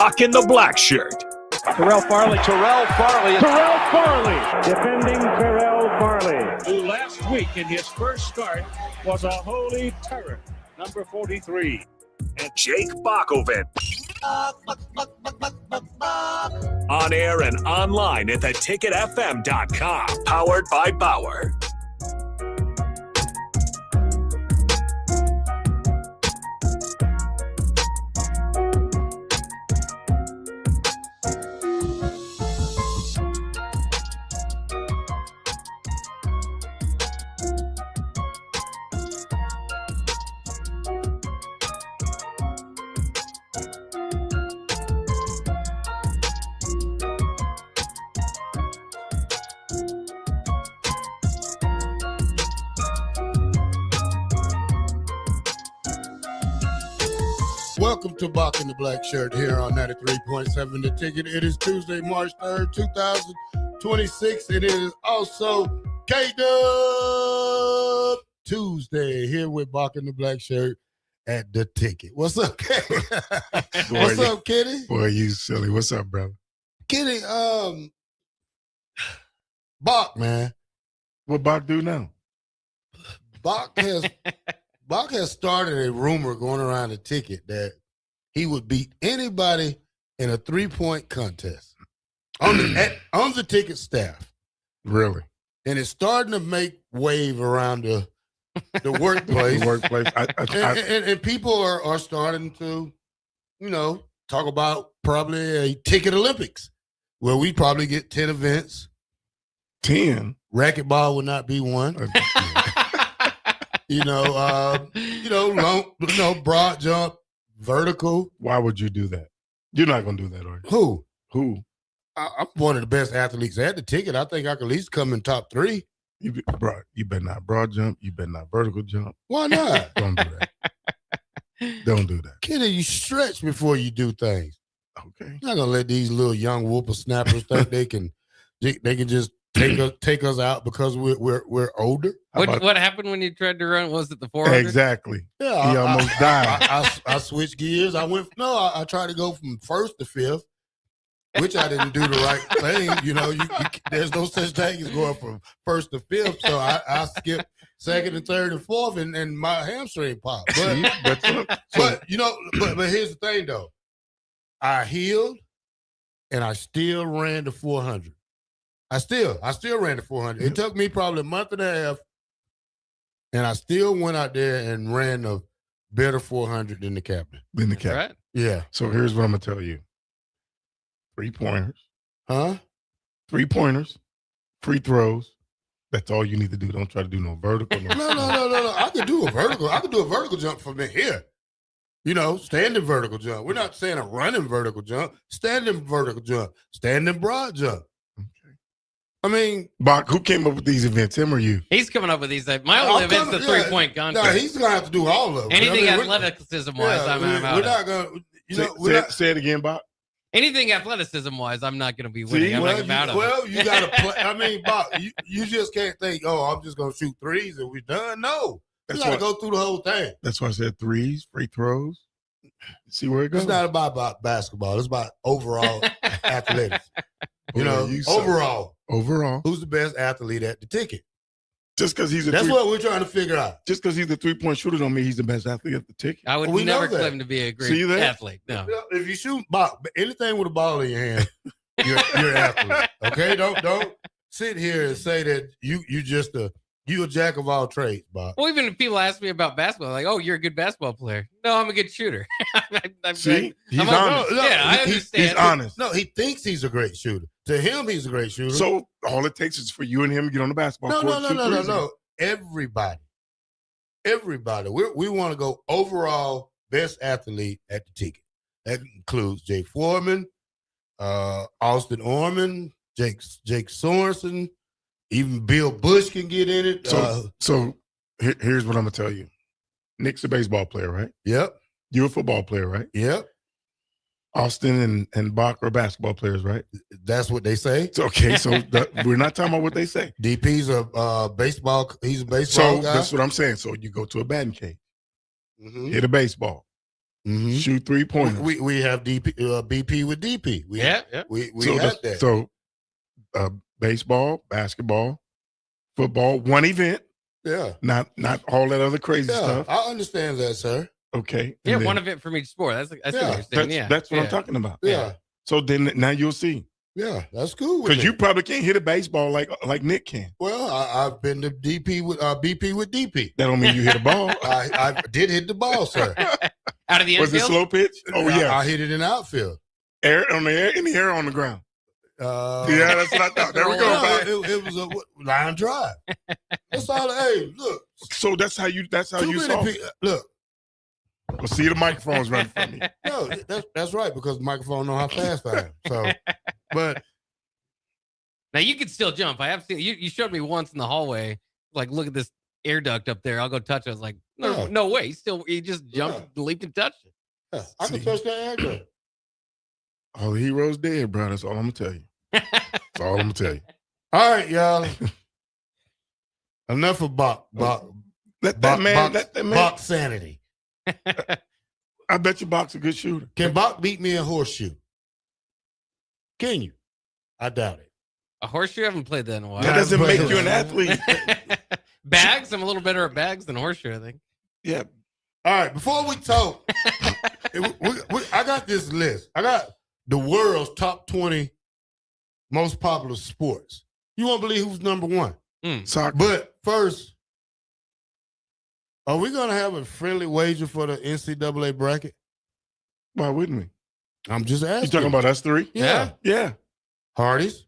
Bock the Blackshirt. Terrell Farley. Defending Terrell Farley. Who last week in his first start was a holy terror. Number 43. And Jake Bockoven. On air and online at theticketfm.com. Powered by Bauer. Welcome to Bock the Blackshirt here on 93.7 The Ticket. It is Tuesday, March 3rd, 2026, and it is also K-Dub Tuesday here with Bock the Blackshirt at The Ticket. What's up, Kenny? What's up, Kenny? Boy, you silly. What's up, brother? Kenny, Bock, man. What Bock do now? Bock has started a rumor going around The Ticket that he would beat anybody in a three-point contest on the Ticket staff. Really? And it's starting to make wave around the workplace. The workplace. And people are starting to, talk about probably a Ticket Olympics where we probably get 10 events. 10? Racquetball would not be one. Broad jump, vertical. Why would you do that? You're not going to do that, are you? Who? I'm one of the best athletes at The Ticket. I think I could at least come in top 3. You better not broad jump. You better not vertical jump. Why not? Don't do that. Don't do that. Kenny, you stretch before you do things. Okay. You're not going to let these little young whippersnappers think they can just take us out because we're older. What happened when you tried to run? Was it the 400? Exactly. Yeah, he almost died. I switched gears. I tried to go from first to fifth, which I didn't do the right thing. There's no such thing as going from first to fifth. So I skipped second and third and fourth, and my hamstring popped. But here's the thing though, I healed, and I still ran the 400. I still ran the 400. It took me probably a month and a half, and I still went out there and ran a better 400 than the captain. Right. Yeah. So here's what I'm going to tell you. 3-pointers. Huh? 3-pointers, free throws. That's all you need to do. Don't try to do no vertical. No. I could do a vertical. I could do a vertical jump from here. Standing vertical jump. We're not saying a running vertical jump. Standing vertical jump. Standing broad jump. I mean, Bock, who came up with these events, him or you? He's coming up with these. My only event's the 3-point contest. No, he's gonna have to do all of them. Anything athleticism-wise, I'm out. We're not gonna. Say it again, Bock. Anything athleticism-wise, I'm not going to be winning. I'm not going to out of it. Well, you got to play. I mean, Bock, you just can't think, I'm just going to shoot threes and we're done. No, you got to go through the whole thing. That's why I said threes, free throws. See where it goes. It's not about basketball. It's about overall athletics. Overall, who's the best athlete at The Ticket? Just because that's what we're trying to figure out. Just because he's the 3-point shooter don't mean he's the best athlete at The Ticket. I would never claim to be a great athlete. No. If you shoot anything with a ball in your hand, you're an athlete. Okay, don't sit here and say that you a jack of all trades, Bob. Well, even if people ask me about basketball, like, "Oh, you're a good basketball player." No, I'm a good shooter. He's honest. I understand. He's honest. No, he thinks he's a great shooter. To him, he's a great shooter. So all it takes is for you and him to get on the basketball court. No. Everybody. We want to go overall best athlete at The Ticket. That includes Jake Foreman, Austin Orman, Jake Sorensen. Even Bill Bush can get in it. So here's what I'm going to tell you. Nick's a baseball player, right? Yep. You're a football player, right? Yep. Austin and Bock are basketball players, right? That's what they say. So we're not talking about what they say. DP's a baseball. He's a baseball guy. So that's what I'm saying. So you go to a batting cage, hit a baseball. Mhm. shoot 3-pointers. We have BP with DP. We have that. So baseball, basketball, football, one event. Yeah. Not all that other crazy Yeah, stuff. I understand that, sir. Okay. Yeah, and one then- event from each sport. That's what Yeah, you're saying. Yeah, That's what yeah. I'm talking about. Yeah. So then now you'll see. Yeah, that's cool. Because you probably can't hit a baseball like Nick can. Well, I've been to BP with BP with DP. That don't mean you hit a ball. I did hit the ball, sir. Out of the Was it infield? slow pitch? Oh yeah. I hit it in the outfield. Air on the air, in the air, on the ground. Yeah, Yeah, that's what I thought. There we go. Bob. it was a line drive. That's all. Hey, look. So that's how you saw it. Look. Well, see, the microphone's running from me. No, that's right, because the microphone know how fast I am. So, but Now you can still jump. I have seen you showed me once in the hallway. Like, look at this air duct up there. I'll go touch it. I was like, no, Yeah. no way. He just jumped, leaped, and touched it. yeah, I can touch that air gun. All the heroes dead, bro. That's all I'm gonna tell you. That's all I'm gonna tell you. All right, y'all. Enough of Bock sanity. I bet you Bock's a good shooter. Can Bock beat me in horseshoe? Can you? I doubt it. A horseshoe? I haven't played that in a while. That doesn't make you an athlete. Bags? I'm a little better at bags than horseshoe, I think. Yeah. All right, before we talk, I got this list. I got the world's top 20 most popular sports. You won't believe who's number one. Soccer. But first, are we going to have a friendly wager for the NCAA bracket? Why wouldn't we? I'm just asking. You talking about us three? Yeah. Yeah. Hardee's?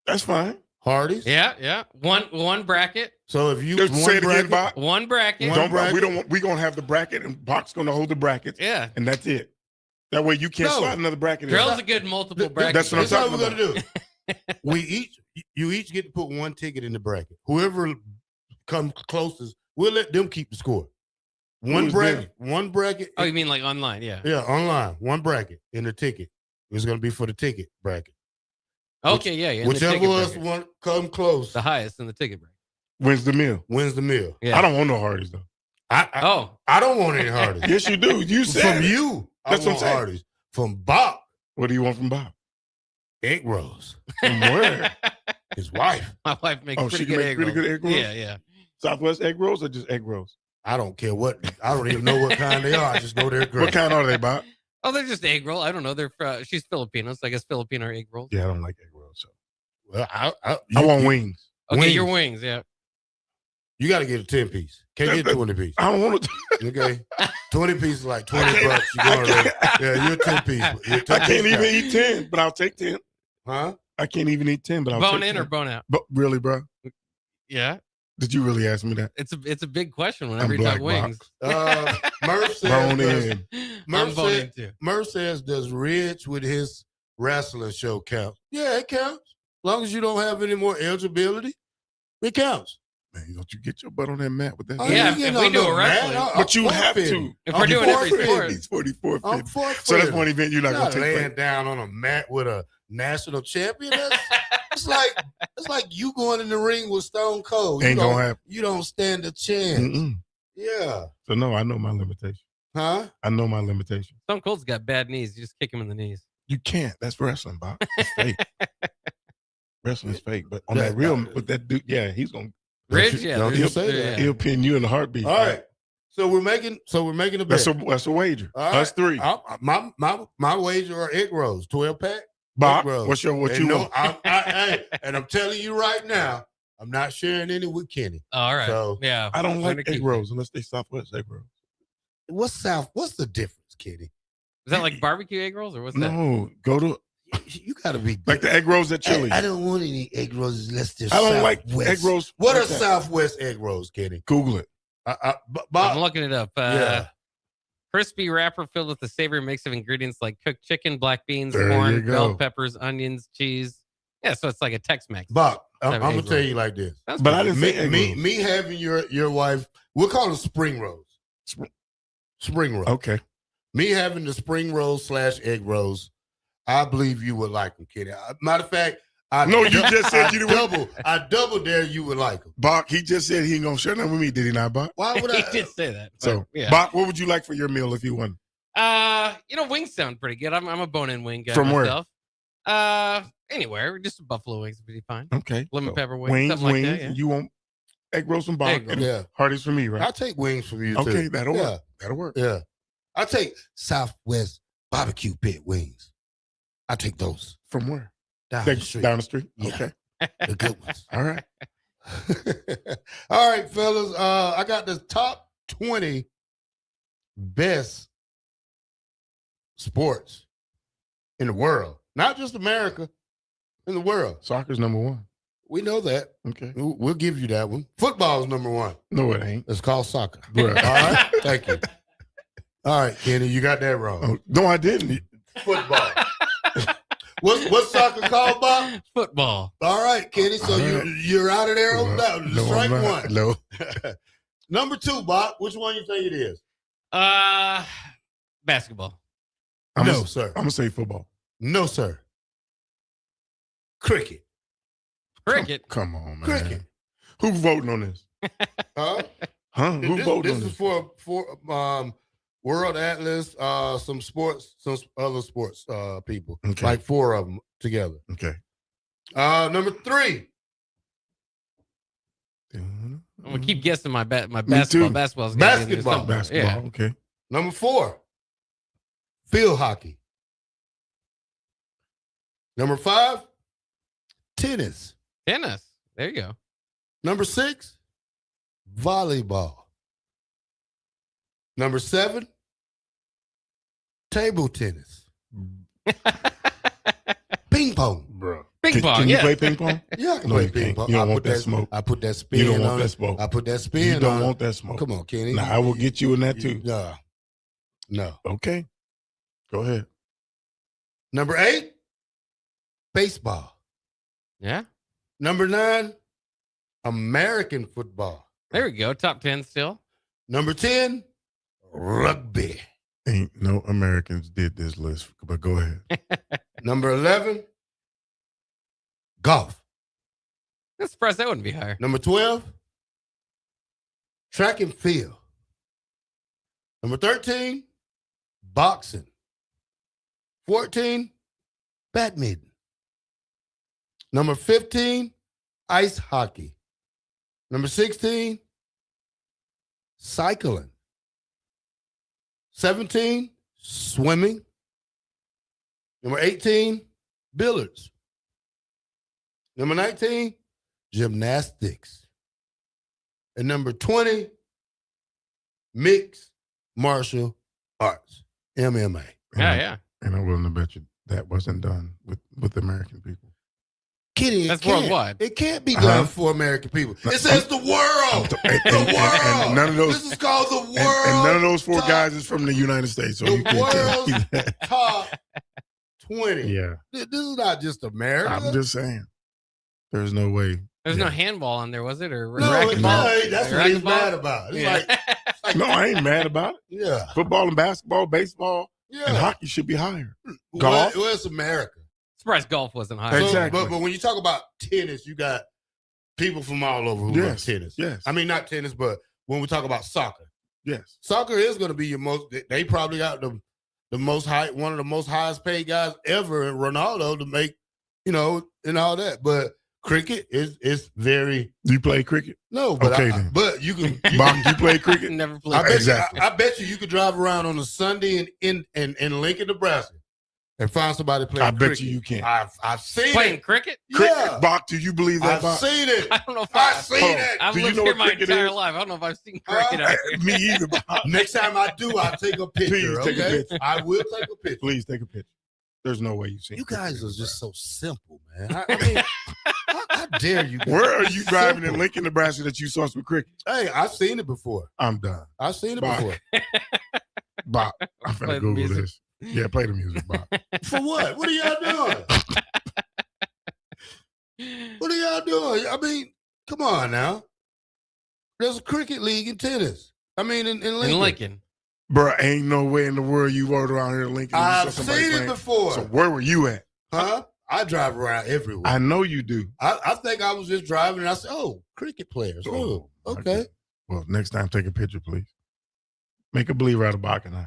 That's fine. Hardee's? Yeah. One bracket. So if you Just say it again, Bock. One bracket. We're gonna have the bracket and Bock's gonna hold the brackets. Yeah. And that's it. That way you can't No. slide another bracket in. Drill's a good multiple bracket. That's what I'm That's how talking we're going to do. You each get to put one ticket in the bracket. Whoever comes closest, we'll let them keep the score. One Who's bracket. One bracket. Oh, you mean like online? Yeah. Yeah, online. One bracket in the ticket. It's going to be for the ticket bracket. Okay, yeah. in the Whichever ticket us bracket. one come close The highest in the ticket bracket. Wins the meal. wins the meal. Yeah. I don't want no Hardee's though. I don't want any Hardee's. Yes, you do. You said From it. you, That's I what I'm want saying. Hardee's. From Bob, What do you want from Bob? egg rolls. From where? His wife. My wife makes Oh, pretty she good can make egg pretty rolls. good egg rolls? Yeah. Southwest egg rolls or just egg rolls? I don't care what. I don't even know what kind they are. I just know they're great. What kind are they, Bob? Oh, they're just egg roll. I don't know. They're she's Filipino, so I guess Filipino egg rolls. Yeah, I don't like egg rolls. So Well, I want wings. Okay, Wings. your wings. Yeah. You got to get a 10-piece. Can't get 20-piece. I don't want to. Okay, 20 pieces like $20. You're a 10-piece. I can't even eat 10, but I'll take 10. Huh? I can't even eat 10, but I'll Bone take in 10. or bone out? But really, bro? Yeah. Did you really ask me that? It's a big question whenever I'm you talk black wings. Murph Bone says, in. I'm bone in too. Murph says, does Ridge with his wrestling show count? Yeah, it counts. As long as you don't have any more eligibility, it counts. Man, don't you get your butt on that mat with that? I Yeah, ain't getting if we on do no a wrestling- mat. But you have forfeiting. to. If we're doing every forfeiting. sport. He's 44, I'm 50. forfeiting. So that's one event you're not going to take laying place. down on a mat with a national champion. It's like you going in the ring with Stone Cold. Ain't gonna happen. You don't stand a chance. Mm-mm. Yeah. So no, I know my limitation. Huh? I know my limitation. Stone Cold's got bad knees. You just kick him in the knees. You can't. That's wrestling, Bob. It's fake. Wrestling's fake. But on That- that real, with that dude, yeah, he's going Ridge, yeah. Don't you there's- say that. yeah. to, he'll pin you in a heartbeat. All right. So we're making a bet. That's a wager. All right. Us three. My wager are egg rolls, 12-pack. Bob, Bro. what And you no, want? and I'm telling you right now, I'm not sharing any with Kenny. All right. So- yeah. I don't We're like gonna egg keep- rolls unless they Southwest egg rolls. What's the difference, Kenny? Is that like barbecue egg rolls or what's that? No, go to You gotta be like the egg rolls at Chili. I don't want any egg rolls unless they're I don't like Southwest. egg rolls. What like are that. Southwest egg rolls, Kenny? Google it. I'm Bob, looking it up. yeah. Crispy wrapper filled with a savory mix of ingredients like cooked chicken, black beans, There you corn, go. bell peppers, onions, cheese. Yeah, so it's like a Tex-Mex. Bob, I'm Type of gonna egg tell roll. you like this. That's But I pretty didn't say egg rolls. Me having your wife, we'll call them spring rolls. Spring rolls. Okay. Me having the spring rolls / egg rolls, I believe you would like them, Kenny. Matter of fact, No, you just said you didn't. I double dare you would like them. Bach, he just said he ain't gonna share nothing with me. Did he not, Bach? Why would he I? did say that. but, So, yeah. Bach, what would you like for your meal if you won? Wings sound pretty good. I'm a bone-in wing guy From where? myself. Anywhere, just buffalo wings would be fine. Okay. Lemon pepper wings, something like that. Yeah. You want egg rolls from Bock? Egg rolls. Yeah. Hardee's for me, right? I'll take wings from you, too. Okay, that'll Yeah. work. That'll work. Yeah. I'll take Southwest barbecue pit wings. I'll take those. From where? Down Down the street. the street? Yeah. Okay. The good ones. All right. All right, fellas. I got the top 20 best sports in the world. Not just America, in the world. Soccer's number one. We know that. Okay. We'll give you that one. Football's number one. No, it ain't. It's called soccer. Bruh. All right? Thank you. All right, Kenny, you got that wrong. Oh, no, I didn't. Football. What's soccer called, Bob? Football. All right, Kenny. So All right. you're out of there on that. No, Strike I'm one. not. No. Number 2, Bob. Which one you think it is? Basketball. No, sir. I'm going to say football. No, sir. Cricket. Cricket. Come on, man. Cricket. Who voting on this? Huh? Huh? Who voting This on is this? for World Atlas, some other sports people. Okay. Like 4 of them together. Okay. Number 3. I'm gonna keep guessing my basketball. too. Basketball's Basketball. Basketball. Yeah. Okay. Number 4. Field hockey. Number 5. Tennis. Tennis. There you go. Number 6. Volleyball. Number 7. Table tennis. Ping pong. Bro. Ping pong. Can you Yeah. play ping pong? Yeah, I can No, play you ping can't. pong. You don't I want put that smoke. I put that spin You don't want on that it. smoke. I put that spin You don't on want it. that smoke. Come on, Kenny. Nah, I will get you in that too. No. Okay. Go ahead. Number 8. Baseball. Yeah. Number 9. American football. There we go. Top 10 still. Number 10. Rugby. Ain't no Americans did this list, but go ahead. Number 11. Golf. I'm surprised that wouldn't be higher. Number 12. Track and field. Number 13. Boxing. 14. Badminton. Number 15. Ice hockey. Number 16. Cycling. 17. Swimming. Number 18. Billiards. Number 19. Gymnastics. And number 20. Mixed martial arts. MMA. Yeah. And I'm willing to bet you that wasn't done with American people. Kidding. That's worldwide. It can't be done for American people. It says the world. The world. And none of those. This is called the world. And none of those 4 top- guys is from the United States. So The you can't tell me world's that. top 20. Yeah. This is not just America. I'm just saying. There's no way. There's Yeah. no handball on there, was it? Or no, racquetball? that's what he's Racquetball? mad about. It's Yeah. like, No, I ain't mad about it. yeah. Football and basketball, baseball, and Yeah. hockey should be higher. Well, Golf? it's America. Surprised golf wasn't higher. So, Exactly. but when you talk about tennis, you got people from all over who love Yes. tennis. Yes. I mean, not tennis, but when we talk about soccer, Yes. soccer is going to be your most. They probably got the most high, one of the most highest paid guys ever, in Ronaldo, to make, and all that. But cricket is very Do you play cricket? no. But Okay, then. but you can. Bob, you play cricket? Never I played. bet, Exactly. I bet you could drive around on a Sunday in Lincoln, Nebraska, and find somebody playing. I bet cricket. you can. I've seen Playing it. cricket? Yeah, Bach, do you believe that, I've Bach? seen it. I don't know if I've seen Hold on. it. I've Do you lived know here what my cricket entire is? life. I don't know if I've seen Huh? cricket out here. Me either, Bob. Next time I do, I'll take a picture. Please take a okay? picture. I will take a picture. Please take a picture. There's no way you've seen You cricket guys in are just Nebraska. so simple, man. I mean, how dare you? Guys? Where are you driving in Simple. Lincoln, Nebraska that you saw some cricket? Hey, I've seen it before. I'm done. I've seen it Bye. before. Bob, I'm Play finna the Google music. this. Yeah, play the music, Bob. For what? What are y'all doing? What are y'all doing? I mean, come on now. There's a cricket league in tennis. I mean, in Lincoln. In Lincoln. Bro, ain't no way in the world you rode around here in Lincoln. and you I've saw somebody seen it playing. before. So where were you at? Huh? I drive around everywhere. I know you do. I think I was just driving and I said, oh, cricket players. Oh, my okay. goodness. Well, next time, take a picture, please. Make a believer out of Bach and I.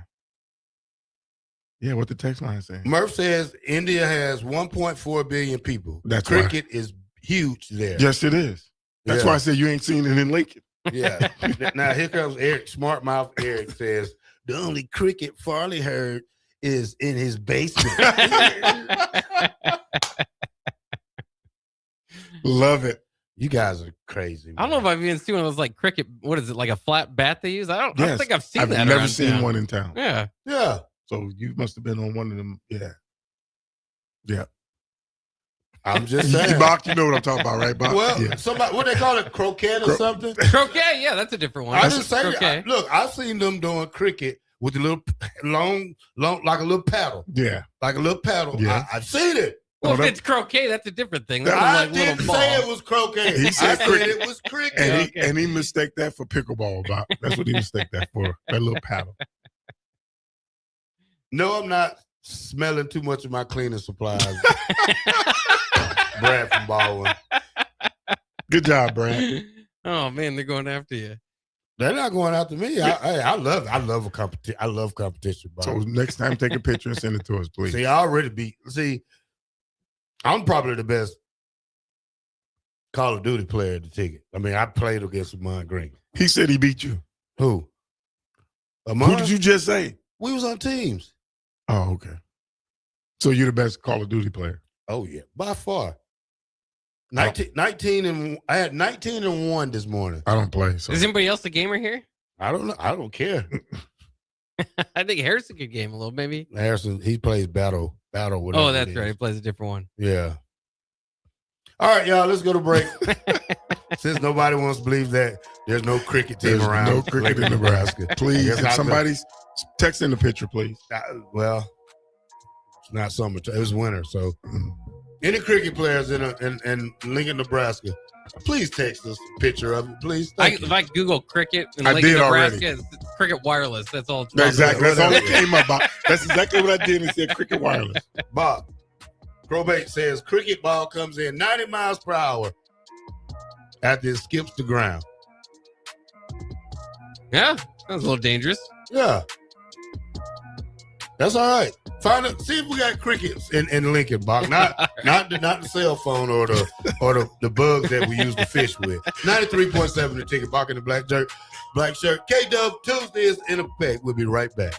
Yeah, what the text line saying? Murph says India has 1.4 billion people. That's cricket is huge there. Yes, it is. That's why I said you ain't seen it in Lincoln. Yeah. Now here comes Eric. Smart mouth Eric says the only cricket Farley heard is in his basement. Love it. You guys are crazy. Man. I don't know if I've even seen one of those like cricket. What is it, like a flat bat they use? I don't think I've seen that. I've never around seen town. one in town. Yeah. Yeah. So you must have been on one of them. Yeah. Yeah. I'm just saying. Bock, you know what I'm talking about, right, Bock? Well, yeah. somebody, what they call it, croquet or something? Croquet, yeah, that's a different one. I just say, croquet. look, I've seen them doing cricket with a little long, like a little paddle. Yeah. Like a little paddle. Yeah. I've seen it. Well, if it's croquet, that's a different thing. That's I like didn't little say ball. it was croquet. He said I cricket. said it was cricket. And he mistake that for pickleball, Bock. That's what he mistake that for. That little paddle. No, I'm not smelling too much of my cleaning supplies. Brad from Baldwin. Good job, Brad. Oh man, they're going after you. They're not going after me. I love a competition. I love competition. Bro. So next time, take a picture and send it to us, please. See, I already beat. See, I'm probably the best Call of Duty player at the ticket. I mean, I played against Amon Green. He said he beat you. Who? Amon? Who did you just say? We was on teams. Oh, okay. So you're the best Call of Duty player. Oh yeah, by far. 19 and I had 19 and 1 this morning. I don't play. So. Is anybody else a gamer here? I don't know. I don't care. I think Harrison could game a little, maybe. Harrison, he plays battle. Whatever. Oh, that's right. He plays a different one. Yeah. All right, y'all. Let's go to break. Since nobody wants to believe that there's no cricket team There's around. no cricket in Nebraska. Please, Yes, if I somebody's texting the picture, please. Well, it's not summer. It was winter. So, any cricket players in Lincoln, Nebraska, please text us a picture of it, please. If I Google cricket in I Lincoln, did Nebraska, already. it's cricket wireless. That's all. Exactly. That's all that came up. Bock. That's exactly what I did and said cricket wireless. Bob, Probate says cricket ball comes in 90 miles per hour after it skips the ground. Yeah, sounds a little dangerous. Yeah. That's all right. See if we got crickets in Lincoln, Bob. Not the cell phone or the bugs that we use to fish with. 93.7 the ticket, Bock and the Black Shirt. K-Dub Tuesday is in effect. We'll be right back.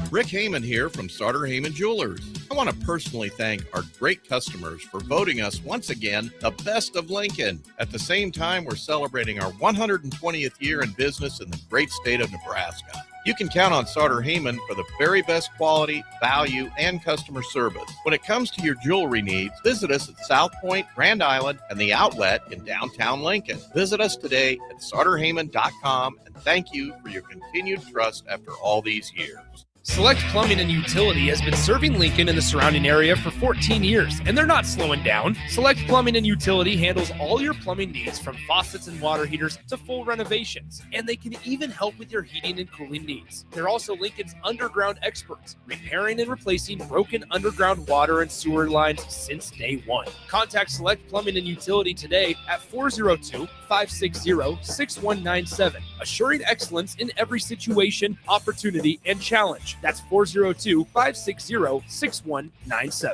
Rick Heyman here from Sartor Heyman Jewelers. I want to personally thank our great customers for voting us once again the best of Lincoln. At the same time, we're celebrating our 120th year in business in the great state of Nebraska. You can count on Sartor Heyman for the very best quality, value, and customer service. When it comes to your jewelry needs, visit us at South Point, Grand Island, and the Outlet in downtown Lincoln. Visit us today at sartorheyman.com, and thank you for your continued trust after all these years. Select Plumbing and Utility has been serving Lincoln and the surrounding area for 14 years, and they're not slowing down. Select Plumbing and Utility handles all your plumbing needs, from faucets and water heaters to full renovations, and they can even help with your heating and cooling needs. They're also Lincoln's underground experts, repairing and replacing broken underground water and sewer lines since day one. Contact Select Plumbing and Utility today at 402-560-6197, assuring excellence in every situation, opportunity, and challenge. That's 402-560-6197.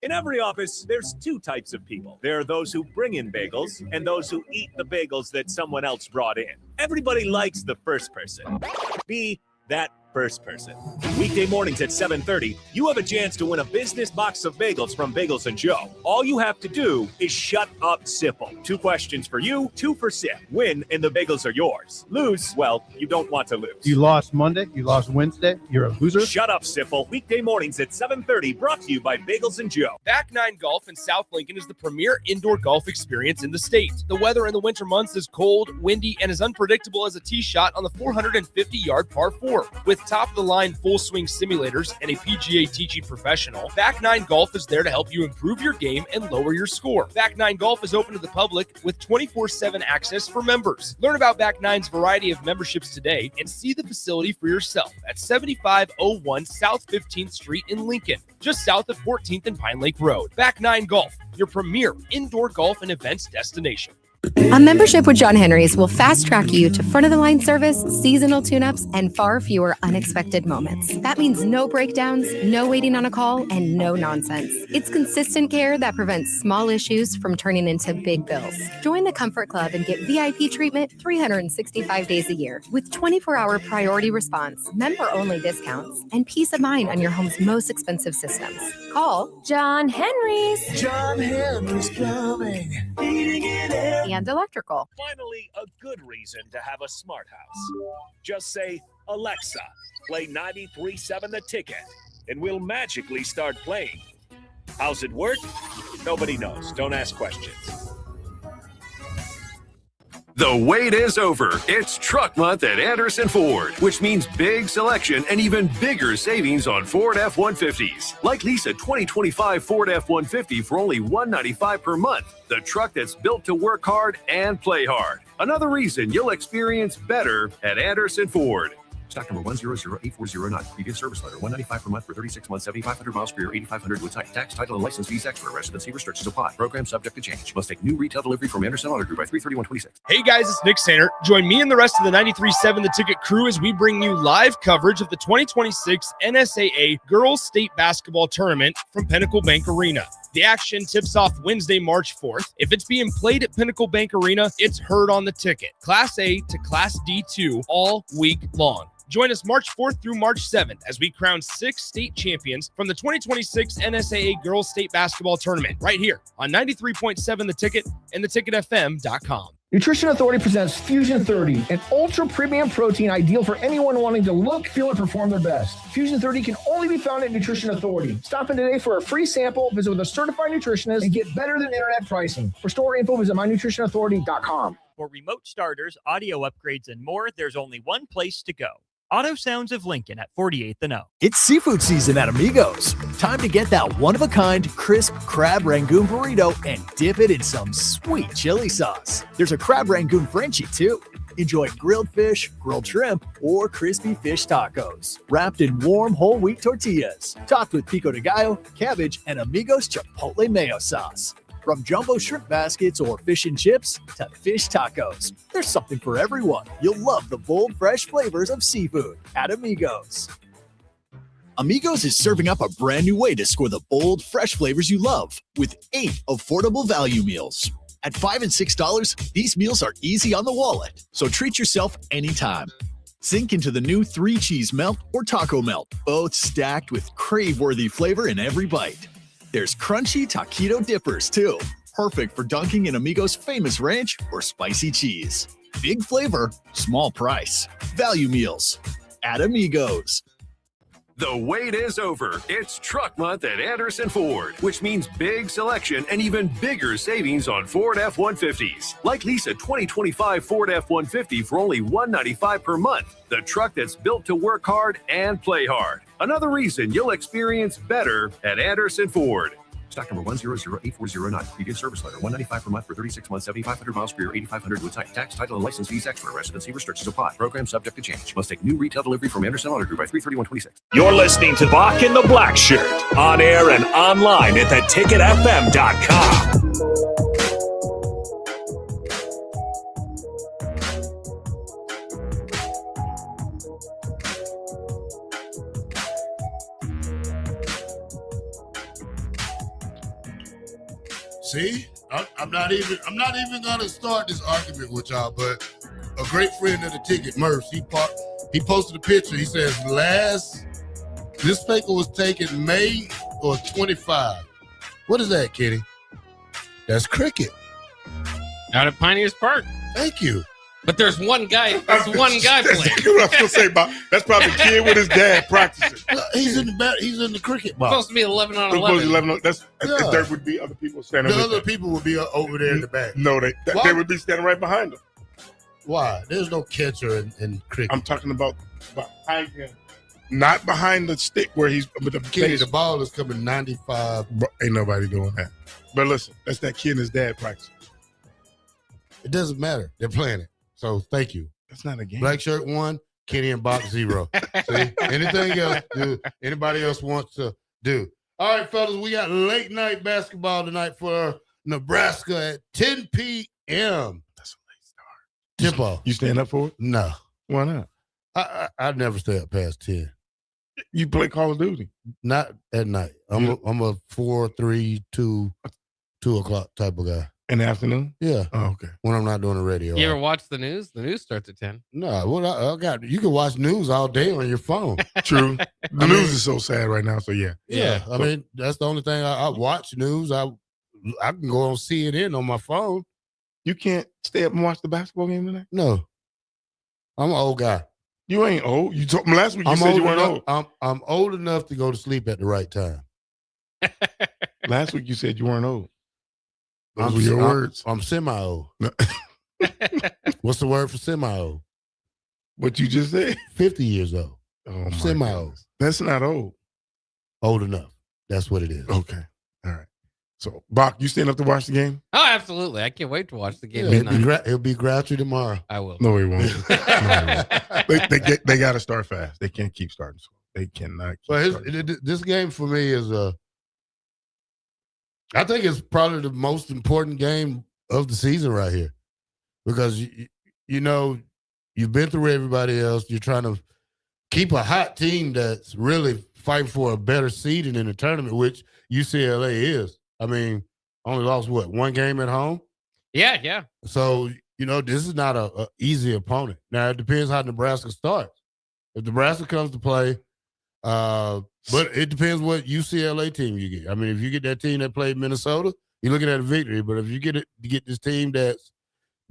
In every office, there's two types of people. There are those who bring in bagels and those who eat the bagels that someone else brought in. Everybody likes the first person. Be that first person. Weekday mornings at 7:30, you have a chance to win a business box of bagels from Bagels and Joe. All you have to do is shut up, Sipple. 2 questions for you, 2 for Sip. Win, and the bagels are yours. Lose, well, you don't want to lose. You lost Monday. You lost Wednesday. You're a loser. Shut up, Sipple. Weekday mornings at 7:30, brought to you by Bagels and Joe. Back Nine Golf in South Lincoln is the premier indoor golf experience in the state. The weather in the winter months is cold, windy, and as unpredictable as a tee shot on the 450-yard par 4. With top-of-the-line full swing swing simulators, and a PGA teaching professional, Back 9 Golf is there to help you improve your game and lower your score. Back 9 Golf is open to the public with 24/7 access for members. Learn about Back 9's variety of memberships today and see the facility for yourself at 7501 South 15th Street in Lincoln, just south of 14th and Pine Lake Road. Back 9 Golf, your premier indoor golf and events destination. A membership with John Henry's will fast track you to front of the line service, seasonal tune-ups, and far fewer unexpected moments. That means no breakdowns, no waiting on a call, and no nonsense. It's consistent care that prevents small issues from turning into big bills. Join the Comfort Club and get VIP treatment 365 days a year with 24-hour priority response, member-only discounts, and peace of mind on your home's most expensive systems. Call John Henry's. John Henry's Plumbing, heating And electrical. Finally, a good reason to have a smart house. Just say, Alexa, play 93.7 The Ticket, and we'll magically start playing. How's it work? Nobody knows. Don't ask questions. The wait is over. It's Truck Month at Anderson Ford, which means big selection and even bigger savings on Ford F-150s. Like lease a 2025 Ford F-150 for only $195 per month. The truck that's built to work hard and play hard. Another reason you'll experience better at Anderson Ford. Stock number 1008409. Previous service letter. $195 per month for 36 months, 7,500 miles per year, 8,500 Wilhite. Tax, title, and license fees extra. Residency restrictions apply. Program subject to change. Must take new retail delivery from Anderson Auto Group by 3/31/26. Hey guys, it's Nick Sainer. Join me and the rest of the 93.7 The Ticket crew as we bring you live coverage of the 2026 NSAA Girls State Basketball Tournament from Pinnacle Bank Arena. The action tips off Wednesday, March 4th. If it's being played at Pinnacle Bank Arena, it's heard on The Ticket. Class A to Class D2 all week long. Join us March 4th through March 7th as we crown 6 state champions from the 2026 NSAA Girls State Basketball Tournament right here on 93.7 The Ticket and theticketfm.com. Nutrition Authority presents Fusion 30, an ultra premium protein ideal for anyone wanting to look, feel, and perform their best. Fusion 30 can only be found at Nutrition Authority. Stop in today for a free sample, visit with a certified nutritionist, and get better than internet pricing. For store info, visit mynutritionauthority.com. For remote starters, audio upgrades, and more, there's only one place to go. Auto Sounds of Lincoln at 48th and O. It's seafood season at Amigos. Time to get that one-of-a-kind, crisp crab rangoon burrito and dip it in some sweet chili sauce. There's a crab rangoon Frenchie, too. Enjoy grilled fish, grilled shrimp, or crispy fish tacos. Wrapped in warm whole wheat tortillas. Topped with pico de gallo, cabbage, and Amigos Chipotle mayo sauce. From jumbo shrimp baskets or fish and chips to fish tacos, there's something for everyone. You'll love the bold, fresh flavors of seafood at Amigos. Amigos is serving up a brand new way to score the bold, fresh flavors you love with 8 affordable value meals. At $5 and $6, these meals are easy on the wallet, so treat yourself anytime. Sink into the new 3-cheese melt or taco melt, both stacked with crave-worthy flavor in every bite. There's crunchy taquito dippers, too. Perfect for dunking in Amigos' famous ranch or spicy cheese. Big flavor, small price. Value meals at Amigos. The wait is over. It's Truck Month at Anderson Ford, which means big selection and even bigger savings on Ford F-150s. Like lease a 2025 Ford F-150 for only $195 per month. The truck that's built to work hard and play hard. Another reason you'll experience better at Anderson Ford. Stock number 1008409. Previous service letter. $195 per month for 36 months, 7,500 miles per year, 8,500 Wilhite. Tax, title, and license fees extra. Residency restrictions apply. Program subject to change. Must take new retail delivery from Anderson Auto Group by 3/31/26. You're listening to Bock the Blackshirt on air and online at theticketfm.com. See, I'm not even gonna start this argument with y'all, but a great friend of the ticket, Murph, he posted a picture. He says this paper was taken May or 25. What is that, Kenny? That's cricket. Out at Pioneers Park. Thank you. But there's one guy. There's one guy playing. That's what I was gonna say about. That's probably a kid with his dad practicing. He's in the cricket box. Supposed to be 11 on 11. There would be other people standing. The other people would be over there in the back. No, they would be standing right behind him. Why? There's no catcher in cricket. I'm talking about behind him. not behind the stick where he's with the Kenny, base. the ball is coming 95. Bro, ain't nobody doing that. But listen, that's that kid and his dad practice. It doesn't matter. They're playing it. So thank you. That's not a game. Black shirt 1, Kenny and Bock 0. See? Anything else, do anybody else wants to do. All right, fellas, we got late night basketball tonight for Nebraska at 10 p.m. That's a late start. Tip-off. You stand up for it? No. Why not? I'd never stay up past 10. You play Call of Duty? Not at night. I'm a 4, 3, 2 o'clock type of guy. In the afternoon? Yeah. Oh, okay. When I'm not doing the radio. You ever watch the news? The news starts at 10. No, well, I got you can watch news all day on your phone. True. The news is so sad right now, so yeah. Yeah. I mean, that's the only thing I watch news. I can go on CNN on my phone. You can't stay up and watch the basketball game tonight? No. I'm an old guy. You ain't old. You told me last week you said you weren't old. I'm old enough to go to sleep at the right time. Last week you said you weren't old. Those were your words. I'm semi-old. What's the word for semi-old? What you just said? 50 years old. Oh, semi-old. That's not old. Old enough. That's what it is. Okay. All right. So, Bock, you staying up to watch the game? Oh, absolutely. I can't wait to watch the game. Yeah, it'll be Grouchy tomorrow. I will. No, he won't. They got to start fast. They can't keep starting slow. They cannot keep this game for me is I think it's probably the most important game of the season right here because, you know, you've been through everybody else. You're trying to keep a hot team that's really fighting for a better seeding in the tournament, which UCLA is. I mean, only lost, one game at home? Yeah. So, you know, this is not a easy opponent. Now, it depends how Nebraska starts. If Nebraska comes to play, but it depends what UCLA team you get. I mean, if you get that team that played Minnesota, you're looking at a victory. But if you get this team that's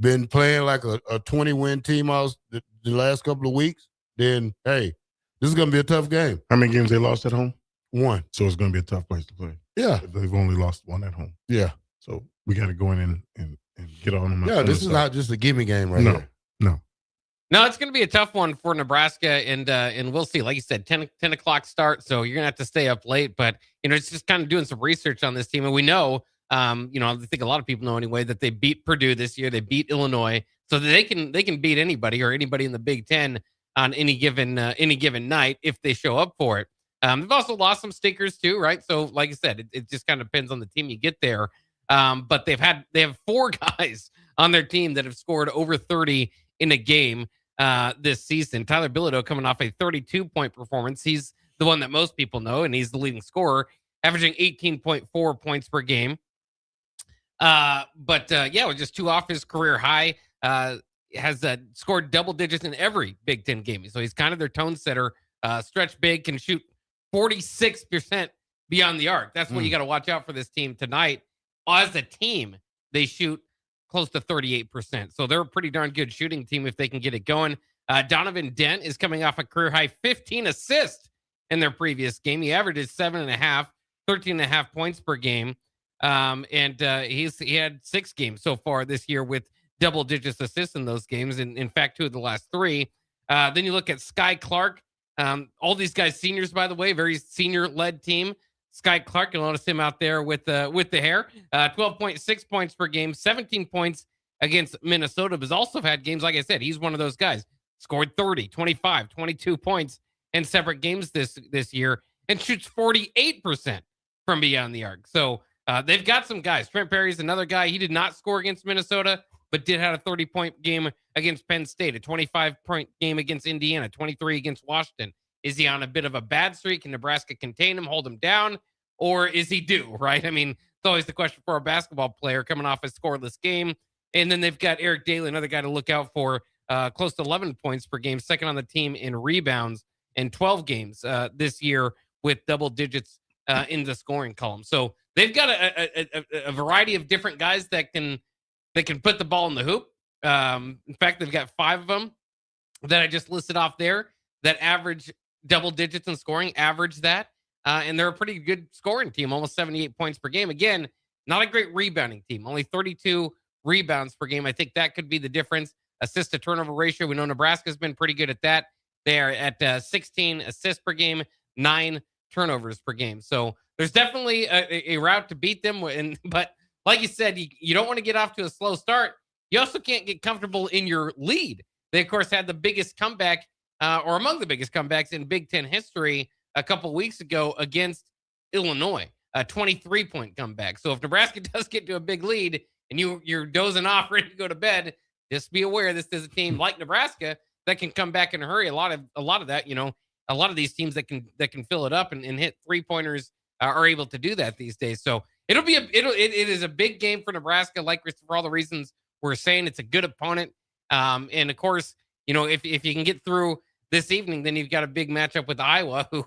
been playing like a 20-win team the last couple of weeks, then, hey, this is going to be a tough game. How many games they lost at home? 1. So it's going to be a tough place to play. Yeah. If they've only lost 1 at home. Yeah. So we got to go in and get on them. Yeah, this is not just a gimme game right here. No, it's going to be a tough one for Nebraska, and we'll see. Like you said, 10 o'clock start, so you're going to have to stay up late. But, you know, it's just kind of doing some research on this team. And we know, you know, I think a lot of people know anyway, that they beat Purdue this year. They beat Illinois. So that they can beat anybody or anybody in the Big Ten on any given night if they show up for it. They've also lost some stinkers too, right? So, like I said, it just kind of depends on the team you get there. But they have 4 guys on their team that have scored over 30 in a game this season. Tyler Bilodeau coming off a 32-point performance. He's the one that most people know, and he's the leading scorer, averaging 18.4 points per game. With just 2 off his career high, has scored double digits in every Big Ten game. So he's kind of their tone setter. Stretch big, can shoot 46% beyond the arc. That's what you got to watch out for this team tonight. As a team, they shoot close to 38%. So they're a pretty darn good shooting team if they can get it going. Donovan Dent is coming off a career high 15 assists in their previous game. He averages 13.5 points per game. He had 6 games so far this year with double digits assists in those games. And in fact, 2 of the last 3. Then you look at Sky Clark. All these guys seniors, by the way, very senior led team. Sky Clark, you'll notice him out there with the hair. 12.6 points per game, 17 points against Minnesota, but has also had games, like I said, he's one of those guys. Scored 30, 25, 22 points in separate games this year and shoots 48% from beyond the arc. So they've got some guys. Trent Perry's another guy. He did not score against Minnesota, but did have a 30-point game against Penn State, a 25-point game against Indiana, 23 against Washington. Is he on a bit of a bad streak? Can Nebraska contain him, hold him down, or is he due, right? I mean, it's always the question for a basketball player coming off a scoreless game. And then they've got Eric Daly, another guy to look out for, close to 11 points per game, second on the team in rebounds, and 12 games this year with double digits in the scoring column. So they've got a variety of different guys that can put the ball in the hoop. In fact, they've got 5 of them that I just listed off there that average double digits in scoring, average that. And they're a pretty good scoring team, almost 78 points per game. Again, not a great rebounding team, only 32 rebounds per game. I think that could be the difference. Assist to turnover ratio, we know Nebraska's been pretty good at that. They are at 16 assists per game, 9 turnovers per game. So there's definitely a route to beat them. But like you said, you don't want to get off to a slow start. You also can't get comfortable in your lead. They, of course, had the biggest comeback or among the biggest comebacks in Big Ten history a couple weeks ago against Illinois, a 23-point comeback. So if Nebraska does get to a big lead and you're dozing off, ready to go to bed, just be aware this is a team like Nebraska that can come back in a hurry. A lot of that, a lot of these teams that can fill it up and hit 3-pointers are able to do that these days. So it is a big game for Nebraska, like for all the reasons we're saying. It's a good opponent. And of course, if you can get through this evening, then you've got a big matchup with Iowa, who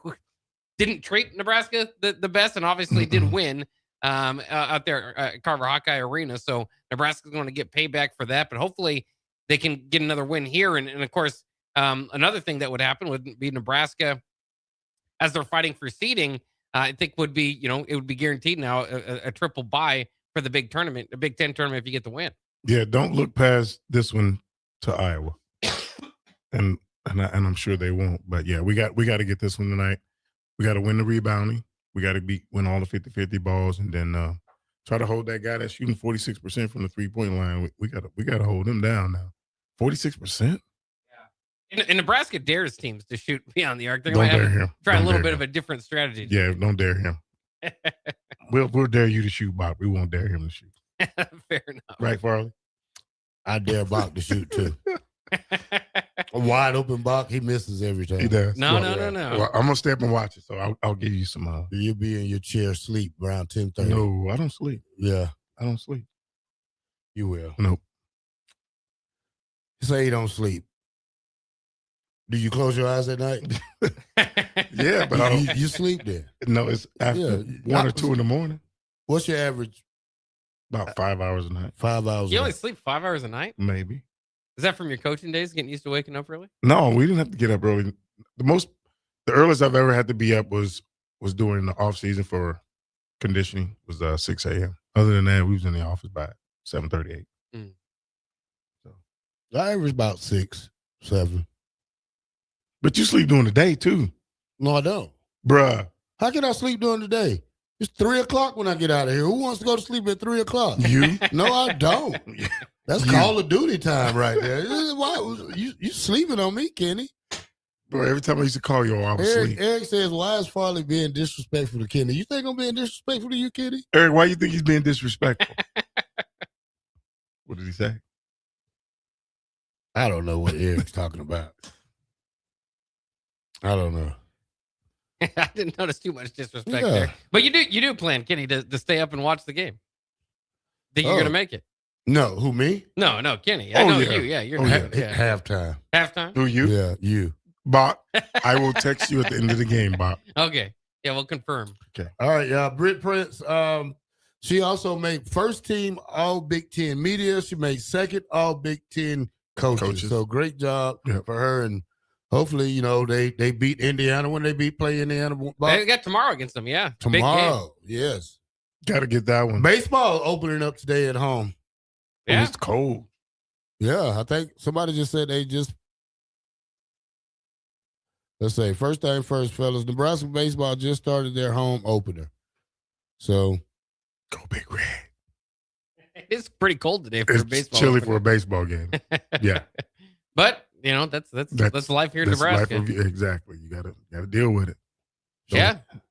didn't treat Nebraska the best and obviously did win out there at Carver Hawkeye Arena. So Nebraska's going to get payback for that, but hopefully they can get another win here. And of course, another thing that would happen would be Nebraska, as they're fighting for seeding, I think would be, it would be guaranteed now a triple bye for the big tournament, the Big Ten tournament, if you get the win. Yeah, don't look past this one to Iowa. and I'm sure they won't. But yeah, we got to get this one tonight. We got to win the rebounding. We got to win all the 50-50 balls, and then try to hold that guy that's shooting 46% from the 3-point line. We got to hold him down now. 46%. Yeah. And Nebraska dares teams to shoot beyond the arc. They're Don't going dare to him. try Don't a little dare bit him. of a different strategy. Yeah, don't dare him. We'll dare you to shoot, Bob. We won't dare him to shoot. Fair enough. Right, Farley? I dare Bock to shoot too. A wide open Bock, he misses every time. He does. No. Well, I'm gonna stay up and watch it, so I'll give you some. You'll be in your chair sleep around 10:30. No, I don't sleep. Yeah, I don't sleep. you will. Nope. Say you don't sleep. Do you close your eyes at night? Yeah, but I don't. You sleep there. No, it's after 1 or 2 in the morning. What's your average? About 5 hours a night. 5 hours. You only sleep 5 hours a night? Maybe. Is that from your coaching days, getting used to waking up early? No, we didn't have to get up early. The earliest I've ever had to be up was during the off season for conditioning, was 6 a.m. Other than that, we was in the office by 7:38. So I average about 6, 7. But you sleep during the day too. No, I don't. Bruh. How can I sleep during the day? It's 3 o'clock when I get out of here. Who wants to go to sleep at 3 o'clock? You? No, I don't. That's Call of Duty time right there. Why you sleeping on me, Kenny? Bro, every time I used to call you, I was asleep. Eric says, why is Farley being disrespectful to Kenny? You think I'm being disrespectful to you, Kenny? Eric, why you think he's being disrespectful? What did he say? I don't know what Eric's talking about. I don't know. I didn't notice too much disrespect there. But you do plan, Kenny, to stay up and watch the game. Think you're going to make it? No. Who, me? No, Kenny. I know you. Yeah, you're halftime. Halftime? Who, you? Yeah, you. Bob, I will text you at the end of the game, Bob. Okay. Yeah, we'll confirm. Okay. All right, y'all. Britt Prince, she also made first team All Big Ten media. She made second All Big Ten coaches. So great job for her. And hopefully, they beat Indiana when they play Indiana. They got tomorrow against them, yeah. Tomorrow, yes. Got to get that one. Baseball opening up today at home. Yeah. It's cold. Yeah, I think somebody just said let's say, first thing first, fellas, Nebraska baseball just started their home opener. So. Go Big Red. It's pretty cold today for It's a baseball. chilly for a baseball game. Yeah. But, that's life here in Nebraska. Exactly. You gotta deal with it.